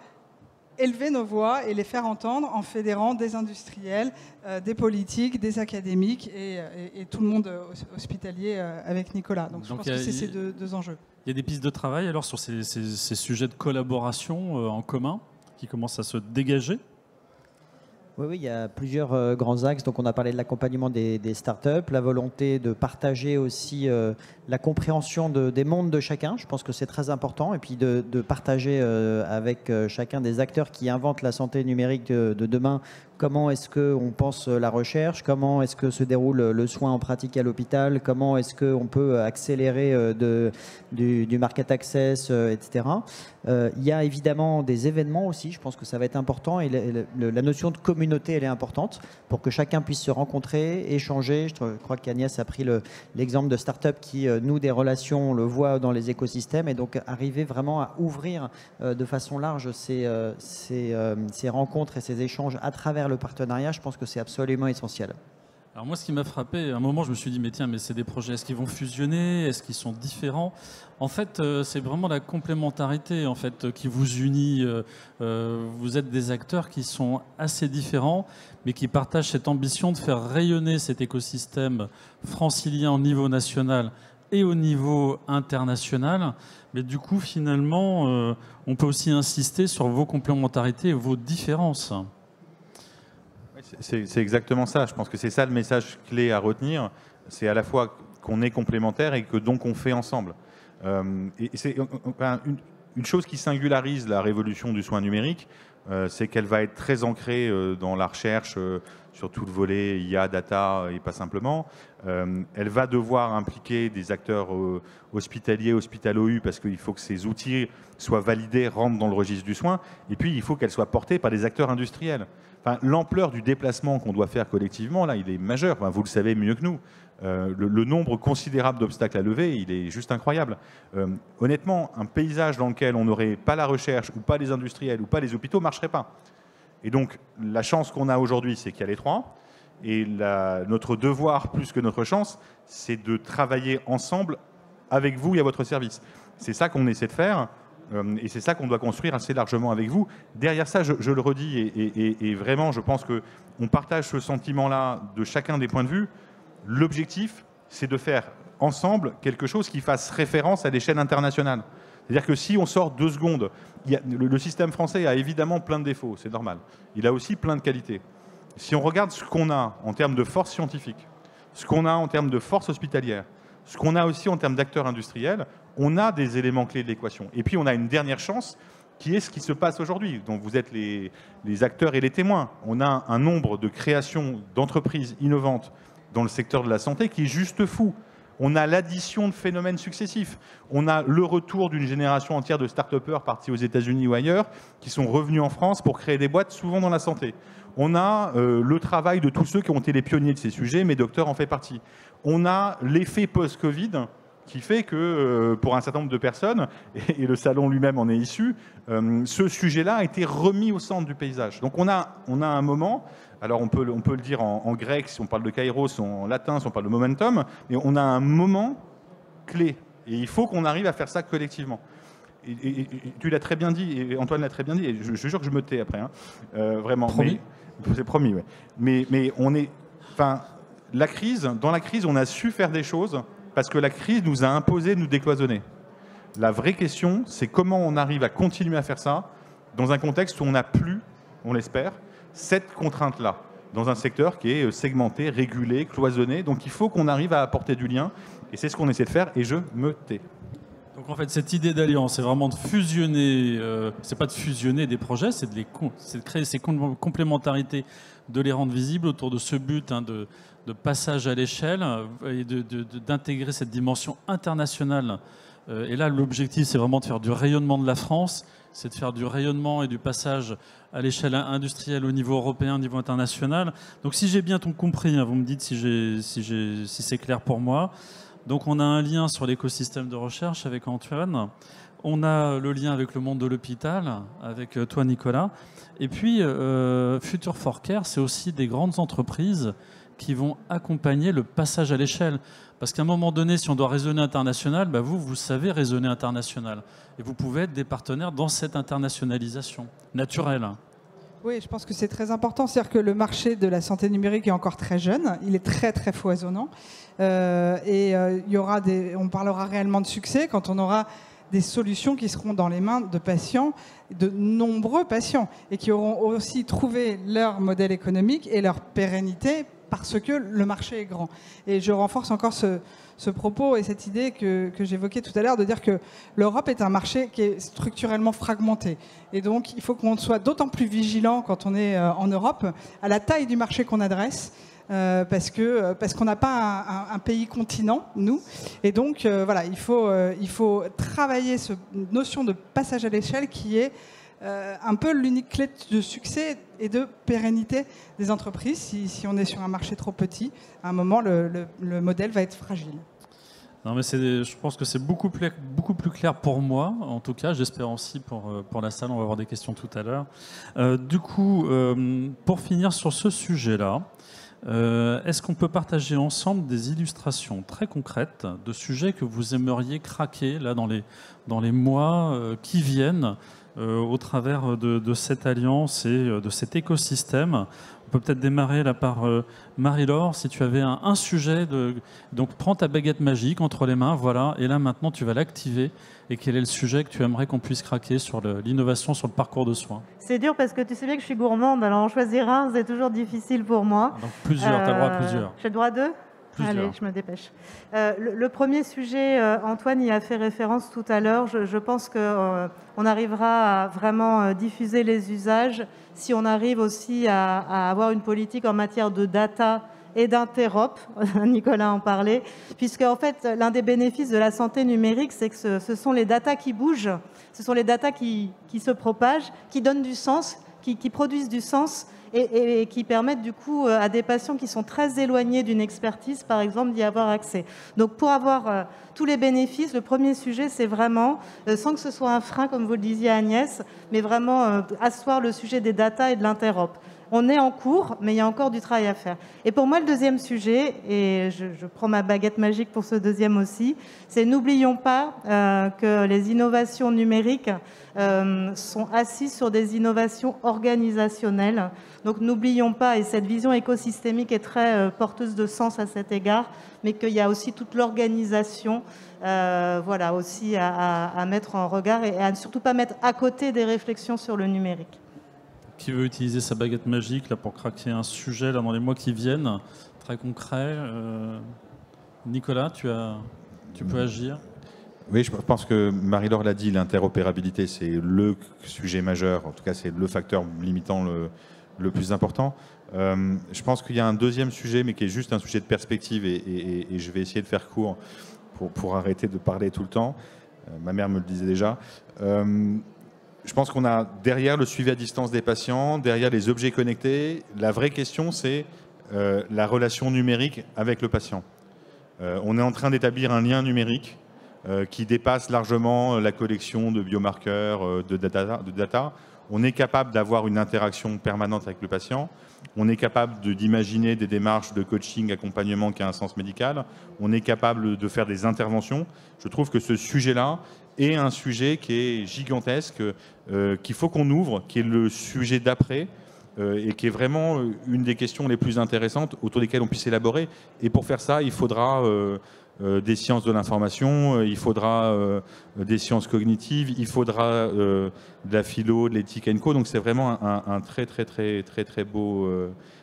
élever nos voix et les faire entendre en fédérant des industriels, des politiques, des académiques et tout le monde hospitalier avec Nicolas. Donc je pense que c'est ces 2 enjeux. Il y a des pistes de travail alors sur ces sujets de collaboration en commun qui commencent à se dégager ? Oui, il y a plusieurs grands axes. Donc, on a parlé de l'accompagnement des startups, la volonté de partager aussi la compréhension des mondes de chacun. Je pense que c'est très important. Et puis de partager avec chacun des acteurs qui inventent la santé numérique de demain. Comment est-ce qu'on pense la recherche? Comment est-ce que se déroule le soin en pratique à l'hôpital? Comment est-ce qu'on peut accélérer du market access, etc. Il y a évidemment des événements aussi. Je pense que ça va être important. Et la notion de communauté, elle est importante pour que chacun puisse se rencontrer, échanger. Je crois qu'Agnès a pris l'exemple de start-up qui nouent des relations, on le voit dans les écosystèmes. Et donc, arriver vraiment à ouvrir de façon large ces rencontres et ces échanges à travers le partenariat, je pense que c'est absolument essentiel. Alors moi, ce qui m'a frappé, à un moment, je me suis dit, mais tiens, mais c'est des projets, est-ce qu'ils vont fusionner? Est-ce qu'ils sont différents? En fait, c'est vraiment la complémentarité en fait, qui vous unit. Vous êtes des acteurs qui sont assez différents, mais qui partagent cette ambition de faire rayonner cet écosystème francilien au niveau national et au niveau international. Mais du coup, finalement, on peut aussi insister sur vos complémentarités et vos différences. C'est exactement ça. Je pense que c'est ça le message clé à retenir. C'est à la fois qu'on est complémentaires et que donc on fait ensemble. Et c'est une chose qui singularise la révolution du soin numérique, c'est qu'elle va être très ancrée dans la recherche sur tout le volet IA, data et pas simplement. Elle va devoir impliquer des acteurs hospitaliers, hospitalo-U, parce qu'il faut que ces outils soient validés, rentrent dans le registre du soin. Et puis, il faut qu'elle soit portée par des acteurs industriels. Enfin, l'ampleur du déplacement qu'on doit faire collectivement, là, il est majeur. Enfin, vous le savez mieux que nous. Le nombre considérable d'obstacles à lever, il est juste incroyable. Honnêtement, un paysage dans lequel on n'aurait pas la recherche, ou pas les industriels, ou pas les hôpitaux, ne marcherait pas. Et donc, la chance qu'on a aujourd'hui, c'est qu'il y a les trois. Et notre devoir, plus que notre chance, c'est de travailler ensemble avec vous et à votre service. C'est ça qu'on essaie de faire Et c'est ça qu'on doit construire assez largement avec vous. Derrière ça, je le redis, et vraiment, je pense qu'on partage ce sentiment-là de chacun des points de vue. L'objectif, c'est de faire ensemble quelque chose qui fasse référence à l'échelle internationale. C'est-à-dire que si on sort 2 secondes, le système français a évidemment plein de défauts, c'est normal. Il a aussi plein de qualités. Si on regarde ce qu'on a en termes de force scientifique, ce qu'on a en termes de force hospitalière, ce qu'on a aussi en termes d'acteurs industriels, on a des éléments clés de l'équation. Et puis on a une dernière chance qui est ce qui se passe aujourd'hui. Donc vous êtes les acteurs et les témoins. On a un nombre de créations d'entreprises innovantes dans le secteur de la santé qui est juste fou. On a l'addition de phénomènes successifs. On a le retour d'une génération entière de start-upers partis aux États-Unis ou ailleurs qui sont revenus en France pour créer des boîtes, souvent dans la santé. On a le travail de tous ceux qui ont été les pionniers de ces sujets, MedDoctor en fait partie. On a l'effet post-Covid qui fait que pour un certain nombre de personnes, et le salon lui-même en est issu, ce sujet-là a été remis au centre du paysage. Donc on a un moment... Alors on peut le dire en grec, si on parle de kairos, en latin, si on parle de momentum, mais on a un moment clé. Et il faut qu'on arrive à faire ça collectivement. Et tu l'as très bien dit, et Antoine l'a très bien dit, et je jure que je me tais après, hein, vraiment. Promis. C'est promis, oui. Mais on est... Enfin, dans la crise, on a su faire des choses parce que la crise nous a imposé de nous décloisonner. La vraie question, c'est comment on arrive à continuer à faire ça dans un contexte où on n'a plus, on l'espère, cette contrainte-là, dans un secteur qui est segmenté, régulé, cloisonné. Donc il faut qu'on arrive à apporter du lien, et c'est ce qu'on essaie de faire, et je me tais. Donc en fait, cette idée d'alliance, c'est vraiment de fusionner, c'est pas de fusionner des projets, c'est de créer ces complémentarités, de les rendre visibles autour de ce but de passage à l'échelle, et d'intégrer cette dimension internationale. Et là, l'objectif, c'est vraiment de faire du rayonnement de la France, c'est de faire du rayonnement et du passage à l'échelle industrielle au niveau européen, au niveau international. Donc si j'ai bien tout compris, hein, vous me dites si c'est clair pour moi. Donc on a un lien sur l'écosystème de recherche avec Antoine. On a le lien avec le monde de l'hôpital, avec toi Nicolas. Et puis Future for Care, c'est aussi des grandes entreprises qui vont accompagner le passage à l'échelle. Parce qu'à un moment donné, si on doit raisonner international, bah vous savez raisonner international. Et vous pouvez être des partenaires dans cette internationalisation naturelle. Oui, je pense que c'est très important. C'est-à-dire que le marché de la santé numérique est encore très jeune. Il est très, très foisonnant. Il y aura on parlera réellement de succès quand on aura des solutions qui seront dans les mains de patients, de nombreux patients, et qui auront aussi trouvé leur modèle économique et leur pérennité parce que le marché est grand. Et je renforce encore ce propos et cette idée que j'évoquais tout à l'heure, de dire que l'Europe est un marché qui est structurellement fragmenté. Et donc, il faut qu'on soit d'autant plus vigilant quand on est en Europe à la taille du marché qu'on adresse, parce qu'on n'a pas un pays continent, nous. Et donc, voilà, il faut travailler cette notion de passage à l'échelle qui est un peu l'unique clé de succès et de pérennité des entreprises. Si on est sur un marché trop petit, à un moment, le modèle va être fragile. Non, mais je pense que c'est beaucoup plus clair pour moi, en tout cas. J'espère aussi pour la salle. On va avoir des questions tout à l'heure. Du coup, pour finir sur ce sujet-là, est-ce qu'on peut partager ensemble des illustrations très concrètes de sujets que vous aimeriez craquer là, dans les mois qui viennent au travers de cette alliance et de cet écosystème? On peut peut-être démarrer là par Marie-Laure, si tu avais un sujet. Donc prends ta baguette magique entre les mains, voilà, et là maintenant tu vas l'activer. Et quel est le sujet que tu aimerais qu'on puisse craquer sur l'innovation sur le parcours de soins? C'est dur parce que tu sais bien que je suis gourmande, alors en choisir un, c'est toujours difficile pour moi. Donc plusieurs, tu as le droit à plusieurs. J'ai le droit à 2 ? Allez, je me dépêche. Le premier sujet, Antoine y a fait référence tout à l'heure. Je pense qu'on arrivera à vraiment diffuser les usages si on arrive aussi à avoir une politique en matière de data et d'interop. Nicolas en parlait. Puisque, en fait, l'un des bénéfices de la santé numérique, c'est que ce sont les datas qui bougent, ce sont les datas qui se propagent, qui donnent du sens, qui produisent du sens. Et qui permettent du coup à des patients qui sont très éloignés d'une expertise, par exemple, d'y avoir accès. Donc pour avoir tous les bénéfices, le premier sujet, c'est vraiment, sans que ce soit un frein, comme vous le disiez Agnès, mais vraiment asseoir le sujet des data et de l'interop. on est en cours, mais il y a encore du travail à faire. Et pour moi, le deuxième sujet, et je prends ma baguette magique pour ce deuxième aussi, c'est n'oublions pas que les innovations numériques sont assises sur des innovations organisationnelles. Donc n'oublions pas, et cette vision écosystémique est très porteuse de sens à cet égard, mais qu'il y a aussi toute l'organisation voilà, aussi à mettre en regard et à ne surtout pas mettre à côté des réflexions sur le numérique. Qui veut utiliser sa baguette magique là, pour craquer un sujet là, dans les mois qui viennent, très concret Nicolas, tu peux agir. Oui, je pense que Marie-Laure l'a dit, l'interopérabilité, c'est le sujet majeur, en tout cas c'est le facteur limitant le plus important. Je pense qu'il y a un deuxième sujet, mais qui est juste un sujet de perspective, et je vais essayer de faire court pour arrêter de parler tout le temps. Ma mère me le disait déjà. Je pense qu'on a derrière le suivi à distance des patients, derrière les objets connectés, la vraie question c'est la relation numérique avec le patient. On est en train d'établir un lien numérique qui dépasse largement la collection de biomarqueurs, de data. On est capable d'avoir une interaction permanente avec le patient. On est capable d'imaginer des démarches de coaching, accompagnement qui a un sens médical. On est capable de faire des interventions. Je trouve que ce sujet-là est un sujet qui est gigantesque, qu'il faut qu'on ouvre, qui est le sujet d'après, et qui est vraiment une des questions les plus intéressantes autour desquelles on puisse élaborer. Et pour faire ça, il faudra des sciences de l'information, il faudra des sciences cognitives, il faudra de la philo, de l'éthique & co. Donc c'est vraiment un très beau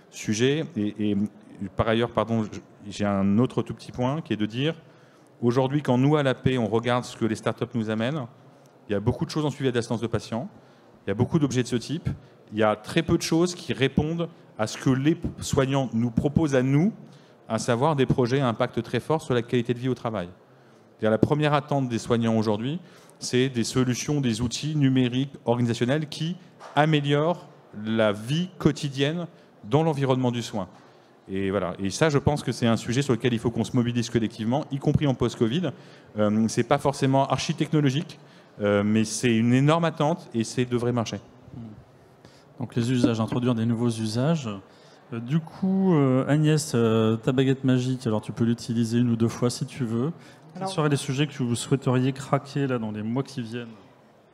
sujet. Et par ailleurs, pardon, j'ai un autre tout petit point qui est de dire, aujourd'hui, quand nous, à l'AP, on regarde ce que les startups nous amènent, il y a beaucoup de choses en suivi à distance de patients, il y a beaucoup d'objets de ce type, il y a très peu de choses qui répondent à ce que les soignants nous proposent à nous, à savoir des projets à impact très fort sur la qualité de vie au travail. La première attente des soignants aujourd'hui, c'est des solutions, des outils numériques, organisationnels qui améliorent la vie quotidienne dans l'environnement du soin. Et voilà. Et ça, je pense que c'est un sujet sur lequel il faut qu'on se mobilise collectivement, y compris en post-Covid. C'est pas forcément archi-technologique, mais c'est une énorme attente et c'est devrait marcher. Donc les usages, introduire des nouveaux usages. Du coup, Agnès, ta baguette magique, alors tu peux l'utiliser 1 ou 2 fois si tu veux. Quels seraient les sujets que vous souhaiteriez craquer là, dans les mois qui viennent?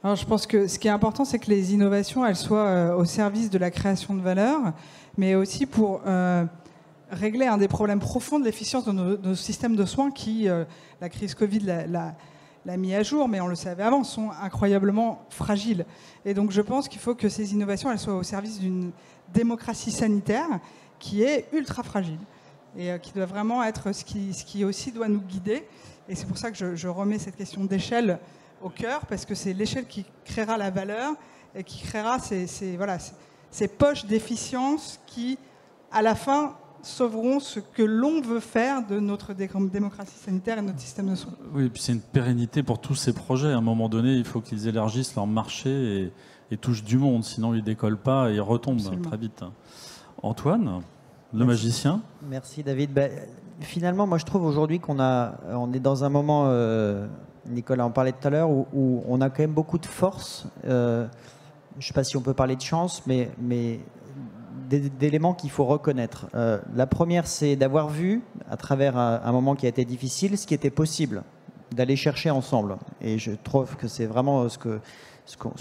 Alors, je pense que ce qui est important, c'est que les innovations, elles soient au service de la création de valeur, mais aussi pour régler un des problèmes profonds de l'efficience de nos systèmes de soins qui, la crise Covid l'a mis à jour, mais on le savait avant, sont incroyablement fragiles. Et donc je pense qu'il faut que ces innovations elles soient au service d'une démocratie sanitaire qui est ultra fragile et qui doit vraiment être ce qui aussi doit nous guider. Et c'est pour ça que je remets cette question d'échelle au cœur, parce que c'est l'échelle qui créera la valeur et qui créera ces poches d'efficience qui, à la fin, sauveront ce que l'on veut faire de notre démocratie sanitaire et de notre système de soins. Oui, et puis c'est une pérennité pour tous ces projets. À un moment donné, il faut qu'ils élargissent leur marché et touchent du monde, sinon ils ne décollent pas et ils retombent très vite. Antoine, le magicien. Merci David. Finalement, moi je trouve aujourd'hui on est dans un moment, Nicolas en parlait tout à l'heure, où on a quand même beaucoup de force. Je ne sais pas si on peut parler de chance, mais d'éléments qu'il faut reconnaître. La première, c'est d'avoir vu, à travers un moment qui a été difficile, ce qui était possible, d'aller chercher ensemble. Et je trouve que c'est vraiment ce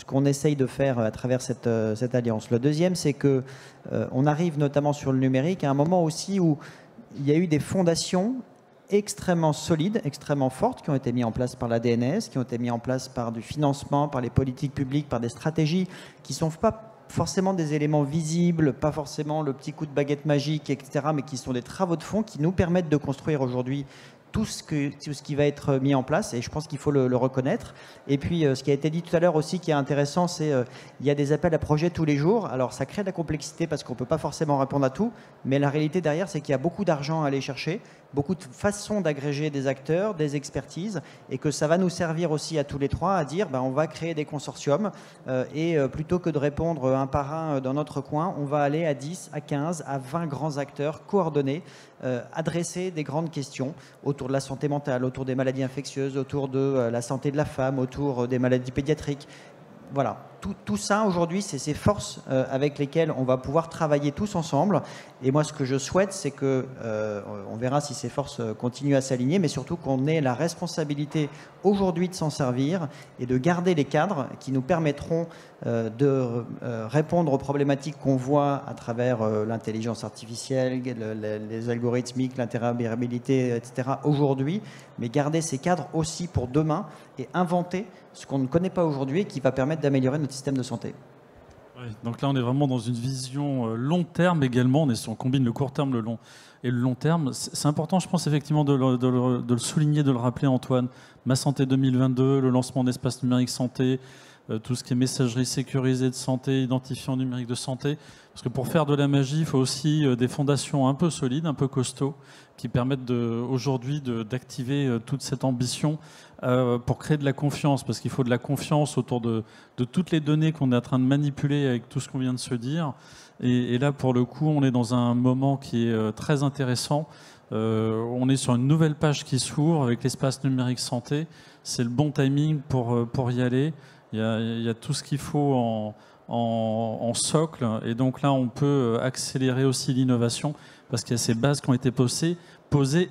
qu'on essaye de faire à travers cette alliance. Le deuxième, c'est qu'on arrive notamment sur le numérique à un moment aussi où il y a eu des fondations extrêmement solides, extrêmement fortes, qui ont été mises en place par la DNS, qui ont été mises en place par du financement, par les politiques publiques, par des stratégies qui ne sont pas forcément des éléments visibles, pas forcément le petit coup de baguette magique, etc., mais qui sont des travaux de fond qui nous permettent de construire aujourd'hui tout ce qui va être mis en place, et je pense qu'il faut le reconnaître. Et puis, ce qui a été dit tout à l'heure aussi, qui est intéressant, c'est il y a des appels à projets tous les jours. Alors, ça crée de la complexité parce qu'on ne peut pas forcément répondre à tout, mais la réalité derrière, c'est qu'il y a beaucoup d'argent à aller chercher, beaucoup de façons d'agréger des acteurs, des expertises, et que ça va nous servir aussi à tous les trois à dire on va créer des consortiums, et plutôt que de répondre un par un dans notre coin, on va aller à 10, à 15, à 20 grands acteurs coordonnés, adresser des grandes questions autour de la santé mentale, autour des maladies infectieuses, autour de la santé de la femme, autour des maladies pédiatriques. Voilà. tout ça, aujourd'hui, c'est ces forces avec lesquelles on va pouvoir travailler tous ensemble. Et moi, ce que je souhaite, c'est que, on verra si ces forces continuent à s'aligner, mais surtout qu'on ait la responsabilité aujourd'hui de s'en servir et de garder les cadres qui nous permettront de répondre aux problématiques qu'on voit à travers l'intelligence artificielle, les algorithmiques, l'interopérabilité, etc. aujourd'hui, mais garder ces cadres aussi pour demain et inventer ce qu'on ne connaît pas aujourd'hui et qui va permettre d'améliorer notre système de santé. Oui, donc là, on est vraiment dans une vision long terme également. On combine le court terme, le long et le long terme. C'est important, je pense, effectivement, de le souligner, de le rappeler, Antoine. Ma Santé 2022, le lancement d'espace numérique santé, tout ce qui est messagerie sécurisée de santé, identifiant numérique de santé. Parce que pour faire de la magie, il faut aussi des fondations un peu solides, un peu costauds, qui permettent aujourd'hui d'activer toute cette ambition pour créer de la confiance. Parce qu'il faut de la confiance autour de toutes les données qu'on est en train de manipuler avec tout ce qu'on vient de se dire. Et là, pour le coup, on est dans un moment qui est très intéressant. On est sur une nouvelle page qui s'ouvre avec l'espace numérique santé. C'est le bon timing pour y aller. Il y a tout ce qu'il faut en socle. Et donc là, on peut accélérer aussi l'innovation parce qu'il y a ces bases qui ont été posées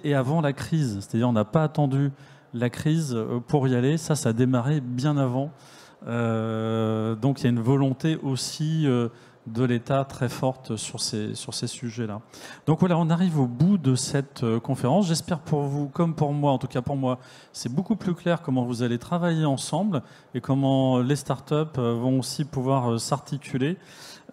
et avant la crise. C'est-à-dire on n'a pas attendu la crise pour y aller. Ça a démarré bien avant. Donc il y a une volonté aussi de l'État très forte sur ces sujets-là. Donc voilà, on arrive au bout de cette conférence. J'espère pour vous, comme pour moi, en tout cas pour moi, c'est beaucoup plus clair comment vous allez travailler ensemble et comment les startups vont aussi pouvoir s'articuler.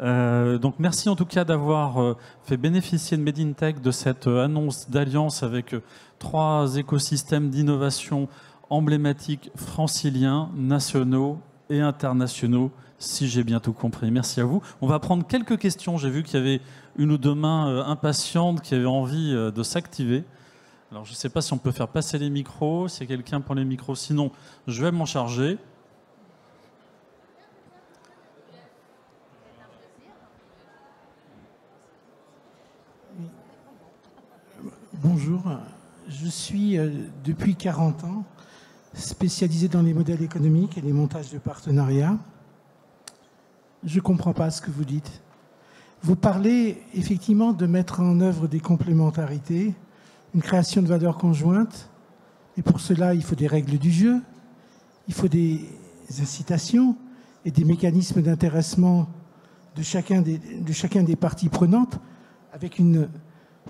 Donc merci en tout cas d'avoir fait bénéficier de Made in Tech de cette annonce d'alliance avec 3 écosystèmes d'innovation emblématiques franciliens, nationaux et internationaux, si j'ai bien tout compris. Merci à vous. On va prendre quelques questions. J'ai vu qu'il y avait une ou deux mains impatientes qui avaient envie de s'activer. Alors, je ne sais pas si on peut faire passer les micros, s'il y a quelqu'un pour les micros. Sinon, je vais m'en charger. Bonjour. Je suis, depuis 40 ans, spécialisé dans les modèles économiques et les montages de partenariats. Je ne comprends pas ce que vous dites. Vous parlez effectivement de mettre en œuvre des complémentarités, une création de valeur conjointe, et pour cela, il faut des règles du jeu, il faut des incitations et des mécanismes d'intéressement de chacun des parties prenantes, avec une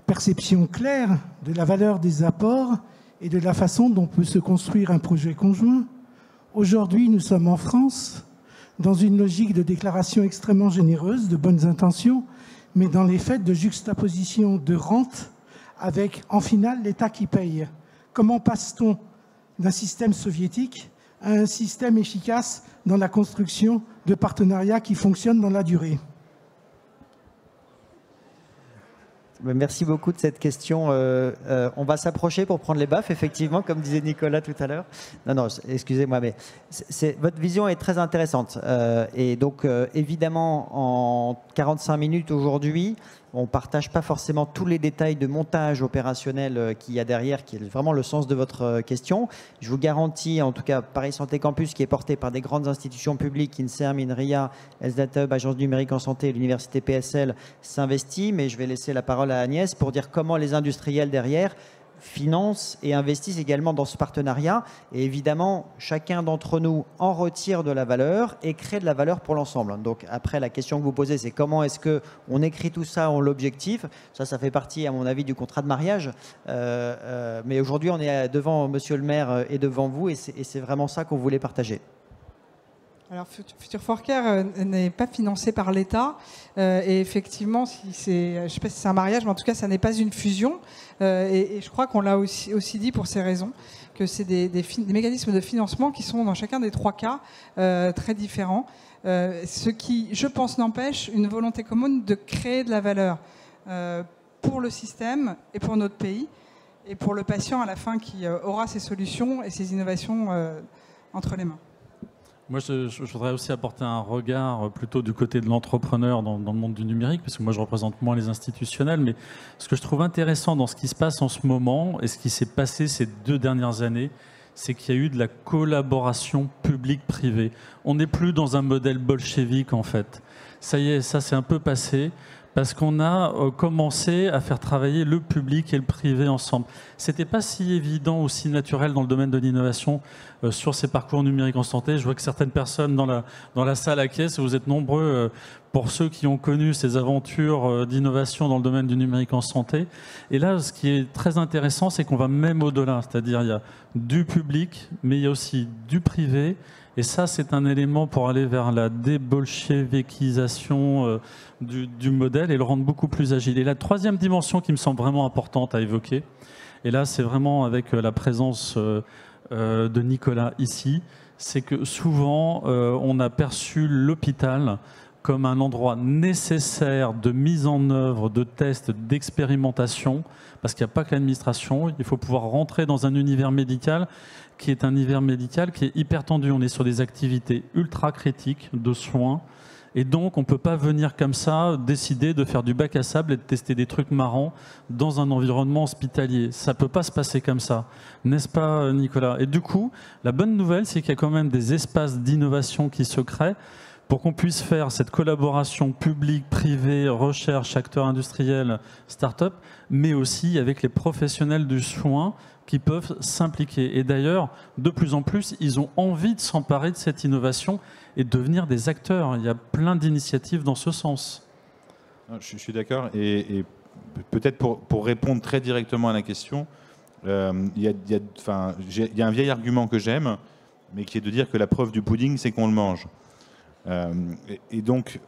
perception claire de la valeur des apports et de la façon dont peut se construire un projet conjoint. Aujourd'hui, nous sommes en France, dans une logique de déclaration extrêmement généreuse, de bonnes intentions, mais dans les faits de juxtaposition de rente avec, en finale, l'État qui paye. Comment passe-t-on d'un système soviétique à un système efficace dans la construction de partenariats qui fonctionnent dans la durée ? Merci beaucoup de cette question. On va s'approcher pour prendre les baffes, effectivement, comme disait Nicolas tout à l'heure. Non, excusez-moi, mais votre vision est très intéressante. Et donc, évidemment, en 45 minutes aujourd'hui, on ne partage pas forcément tous les détails de montage opérationnel qu'il y a derrière, qui est vraiment le sens de votre question. Je vous garantis, en tout cas, Paris Santé Campus, qui est porté par des grandes institutions publiques, INSERM, INRIA, Health Hub, Agence numérique en santé, l'Université PSL, s'investit. Mais je vais laisser la parole à Agnès pour dire comment les industriels derrière financent et investissent également dans ce partenariat. Et évidemment, chacun d'entre nous en retire de la valeur et crée de la valeur pour l'ensemble. Donc après, la question que vous posez, c'est comment est-ce qu'on écrit tout ça en l'objectif. Ça fait partie, à mon avis, du contrat de mariage. Mais aujourd'hui, on est devant Monsieur le maire et devant vous, et c'est vraiment ça qu'on voulait partager. Alors, Future for Care n'est pas financé par l'État. Et effectivement, je ne sais pas si c'est un mariage, mais en tout cas, ça n'est pas une fusion. Et je crois qu'on l'a aussi dit pour ces raisons, que c'est des mécanismes de financement qui sont dans chacun des 3 cas très différents. Ce qui, je pense, n'empêche une volonté commune de créer de la valeur pour le système et pour notre pays, et pour le patient à la fin qui aura ses solutions et ses innovations entre les mains. Moi, je voudrais aussi apporter un regard plutôt du côté de l'entrepreneur dans le monde du numérique, parce que moi, je représente moins les institutionnels. Mais ce que je trouve intéressant dans ce qui se passe en ce moment et ce qui s'est passé ces 2 dernières années, c'est qu'il y a eu de la collaboration publique-privée. On n'est plus dans un modèle bolchevique, en fait. Ça y est, ça c'est un peu passé, parce qu'on a commencé à faire travailler le public et le privé ensemble. C'était pas si évident ou si naturel dans le domaine de l'innovation sur ces parcours numériques en santé. Je vois que certaines personnes dans la salle acquiescent, vous êtes nombreux pour ceux qui ont connu ces aventures d'innovation dans le domaine du numérique en santé. Et là, ce qui est très intéressant, c'est qu'on va même au-delà, c'est-à-dire il y a du public, mais il y a aussi du privé. Et ça, c'est un élément pour aller vers la débolchevikisation du modèle et le rendre beaucoup plus agile. Et la troisième dimension qui me semble vraiment importante à évoquer, et là, c'est vraiment avec la présence de Nicolas ici, c'est que souvent, on a perçu l'hôpital comme un endroit nécessaire de mise en œuvre de tests, d'expérimentation, parce qu'il n'y a pas que l'administration, il faut pouvoir rentrer dans un univers médical qui est un univers médical qui est hyper tendu. On est sur des activités ultra critiques de soins, et donc on ne peut pas venir comme ça décider de faire du bac à sable et de tester des trucs marrants dans un environnement hospitalier. Ça ne peut pas se passer comme ça, n'est-ce pas Nicolas? Et du coup, la bonne nouvelle, c'est qu'il y a quand même des espaces d'innovation qui se créent pour qu'on puisse faire cette collaboration publique, privée, recherche, acteurs industriels, start-up, mais aussi avec les professionnels du soin qui peuvent s'impliquer. Et d'ailleurs, de plus en plus, ils ont envie de s'emparer de cette innovation et de devenir des acteurs. Il y a plein d'initiatives dans ce sens. Je suis d'accord. Et peut-être pour répondre très directement à la question, il y a un vieil argument que j'aime, mais qui est de dire que la preuve du pudding, c'est qu'on le mange. Et donc,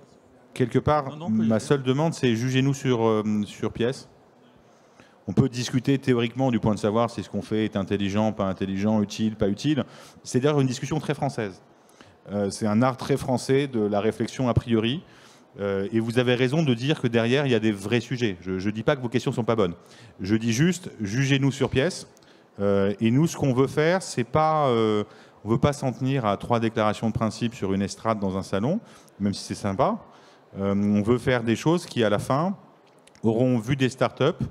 quelque part, ma seule demande, c'est jugez-nous sur pièce. On peut discuter théoriquement du point de savoir si ce qu'on fait est intelligent, pas intelligent, utile, pas utile. C'est d'ailleurs une discussion très française. C'est un art très français de la réflexion a priori. Et vous avez raison de dire que derrière, il y a des vrais sujets. Je ne dis pas que vos questions ne sont pas bonnes. Je dis juste, jugez-nous sur pièce. Et nous, ce qu'on veut faire, c'est pas... on ne veut pas s'en tenir à 3 déclarations de principe sur une estrade dans un salon, même si c'est sympa. On veut faire des choses qui, à la fin, auront vu des startups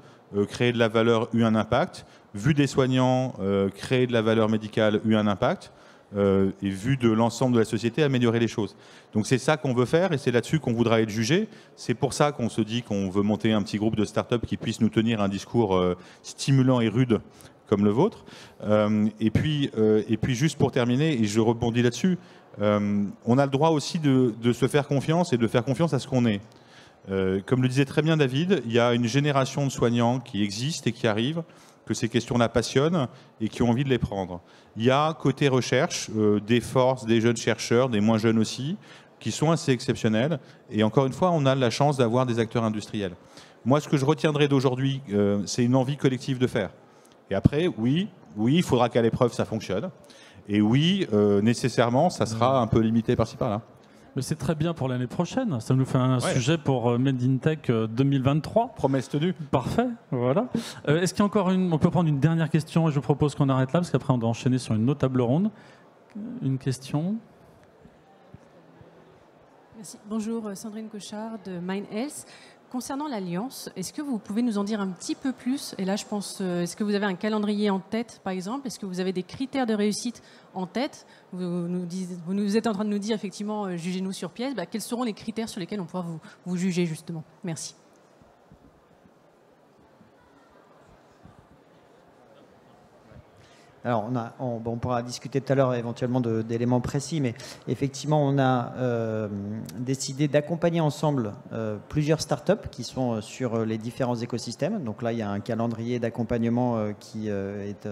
créer de la valeur, eu un impact, vu des soignants créer de la valeur médicale, eu un impact, et vu de l'ensemble de la société améliorer les choses. Donc c'est ça qu'on veut faire et c'est là-dessus qu'on voudra être jugé. C'est pour ça qu'on se dit qu'on veut monter un petit groupe de startups qui puisse nous tenir un discours stimulant et rude comme le vôtre. Et puis juste pour terminer, et je rebondis là-dessus, on a le droit aussi de se faire confiance et de faire confiance à ce qu'on est. Comme le disait très bien David, il y a une génération de soignants qui existe et qui arrivent, que ces questions-là passionnent et qui ont envie de les prendre. Il y a, côté recherche, des forces, des jeunes chercheurs, des moins jeunes aussi, qui sont assez exceptionnels. Et encore une fois, on a la chance d'avoir des acteurs industriels. Moi, ce que je retiendrai d'aujourd'hui, c'est une envie collective de faire. Et après, oui, il faudra qu'à l'épreuve, ça fonctionne. Et oui, nécessairement, ça sera un peu limité par-ci, par-là. Mais c'est très bien pour l'année prochaine. Ça nous fait un sujet pour Made in Tech 2023. Promesse tenue. Parfait, voilà. Est-ce qu'il y a encore on peut prendre une dernière question et je propose qu'on arrête là parce qu'après on doit enchaîner sur une autre table ronde. Une question. Merci. Bonjour, Sandrine Cochard de Mind Health. Concernant l'Alliance, est-ce que vous pouvez nous en dire un petit peu plus? Et là, je pense, est-ce que vous avez un calendrier en tête, par exemple? Est-ce que vous avez des critères de réussite en tête? Vous nous êtes en train de nous dire, effectivement, jugez-nous sur pièce. Quels seront les critères sur lesquels on pourra vous juger, justement? Merci. Alors, on pourra discuter tout à l'heure éventuellement d'éléments précis, mais effectivement, on a décidé d'accompagner ensemble plusieurs startups qui sont sur les différents écosystèmes. Donc là, il y a un calendrier d'accompagnement qui est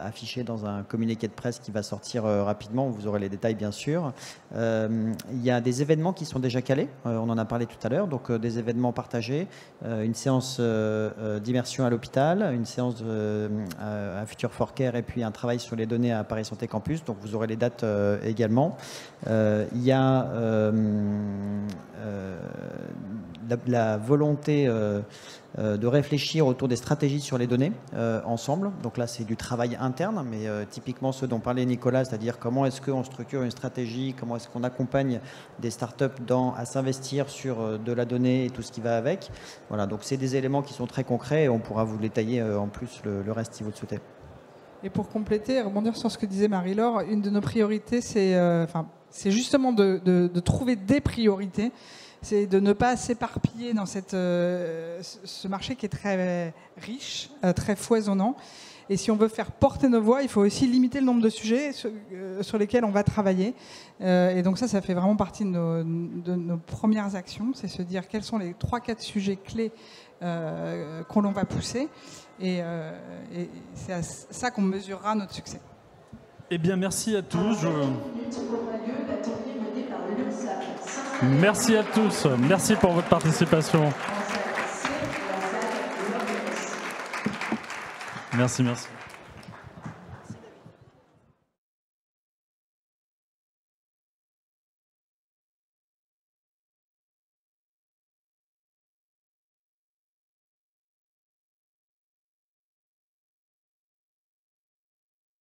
affiché dans un communiqué de presse qui va sortir rapidement. Vous aurez les détails, bien sûr. Il y a des événements qui sont déjà calés. On en a parlé tout à l'heure. Donc, des événements partagés, une séance d'immersion à l'hôpital, une séance à Future for Care et puis un travail sur les données à Paris Santé Campus. Donc, vous aurez les dates également. Il y a la volonté de réfléchir autour des stratégies sur les données ensemble. Donc là, c'est du travail interne, mais typiquement ce dont parlait Nicolas, c'est-à-dire comment est-ce qu'on structure une stratégie, comment est-ce qu'on accompagne des startups à s'investir sur de la donnée et tout ce qui va avec. Voilà, donc c'est des éléments qui sont très concrets et on pourra vous détailler en plus le reste si vous le souhaitez. Et pour compléter et rebondir sur ce que disait Marie-Laure, une de nos priorités, c'est justement de trouver des priorités. C'est de ne pas s'éparpiller dans ce marché qui est très riche, très foisonnant. Et si on veut faire porter nos voix, il faut aussi limiter le nombre de sujets sur lesquels on va travailler. Et donc ça fait vraiment partie de nos premières actions. C'est se dire quels sont les 3-4 sujets clés qu'on va pousser. Et c'est à ça qu'on mesurera notre succès. Eh bien, merci à tous. Merci à tous. Merci pour votre participation. Merci.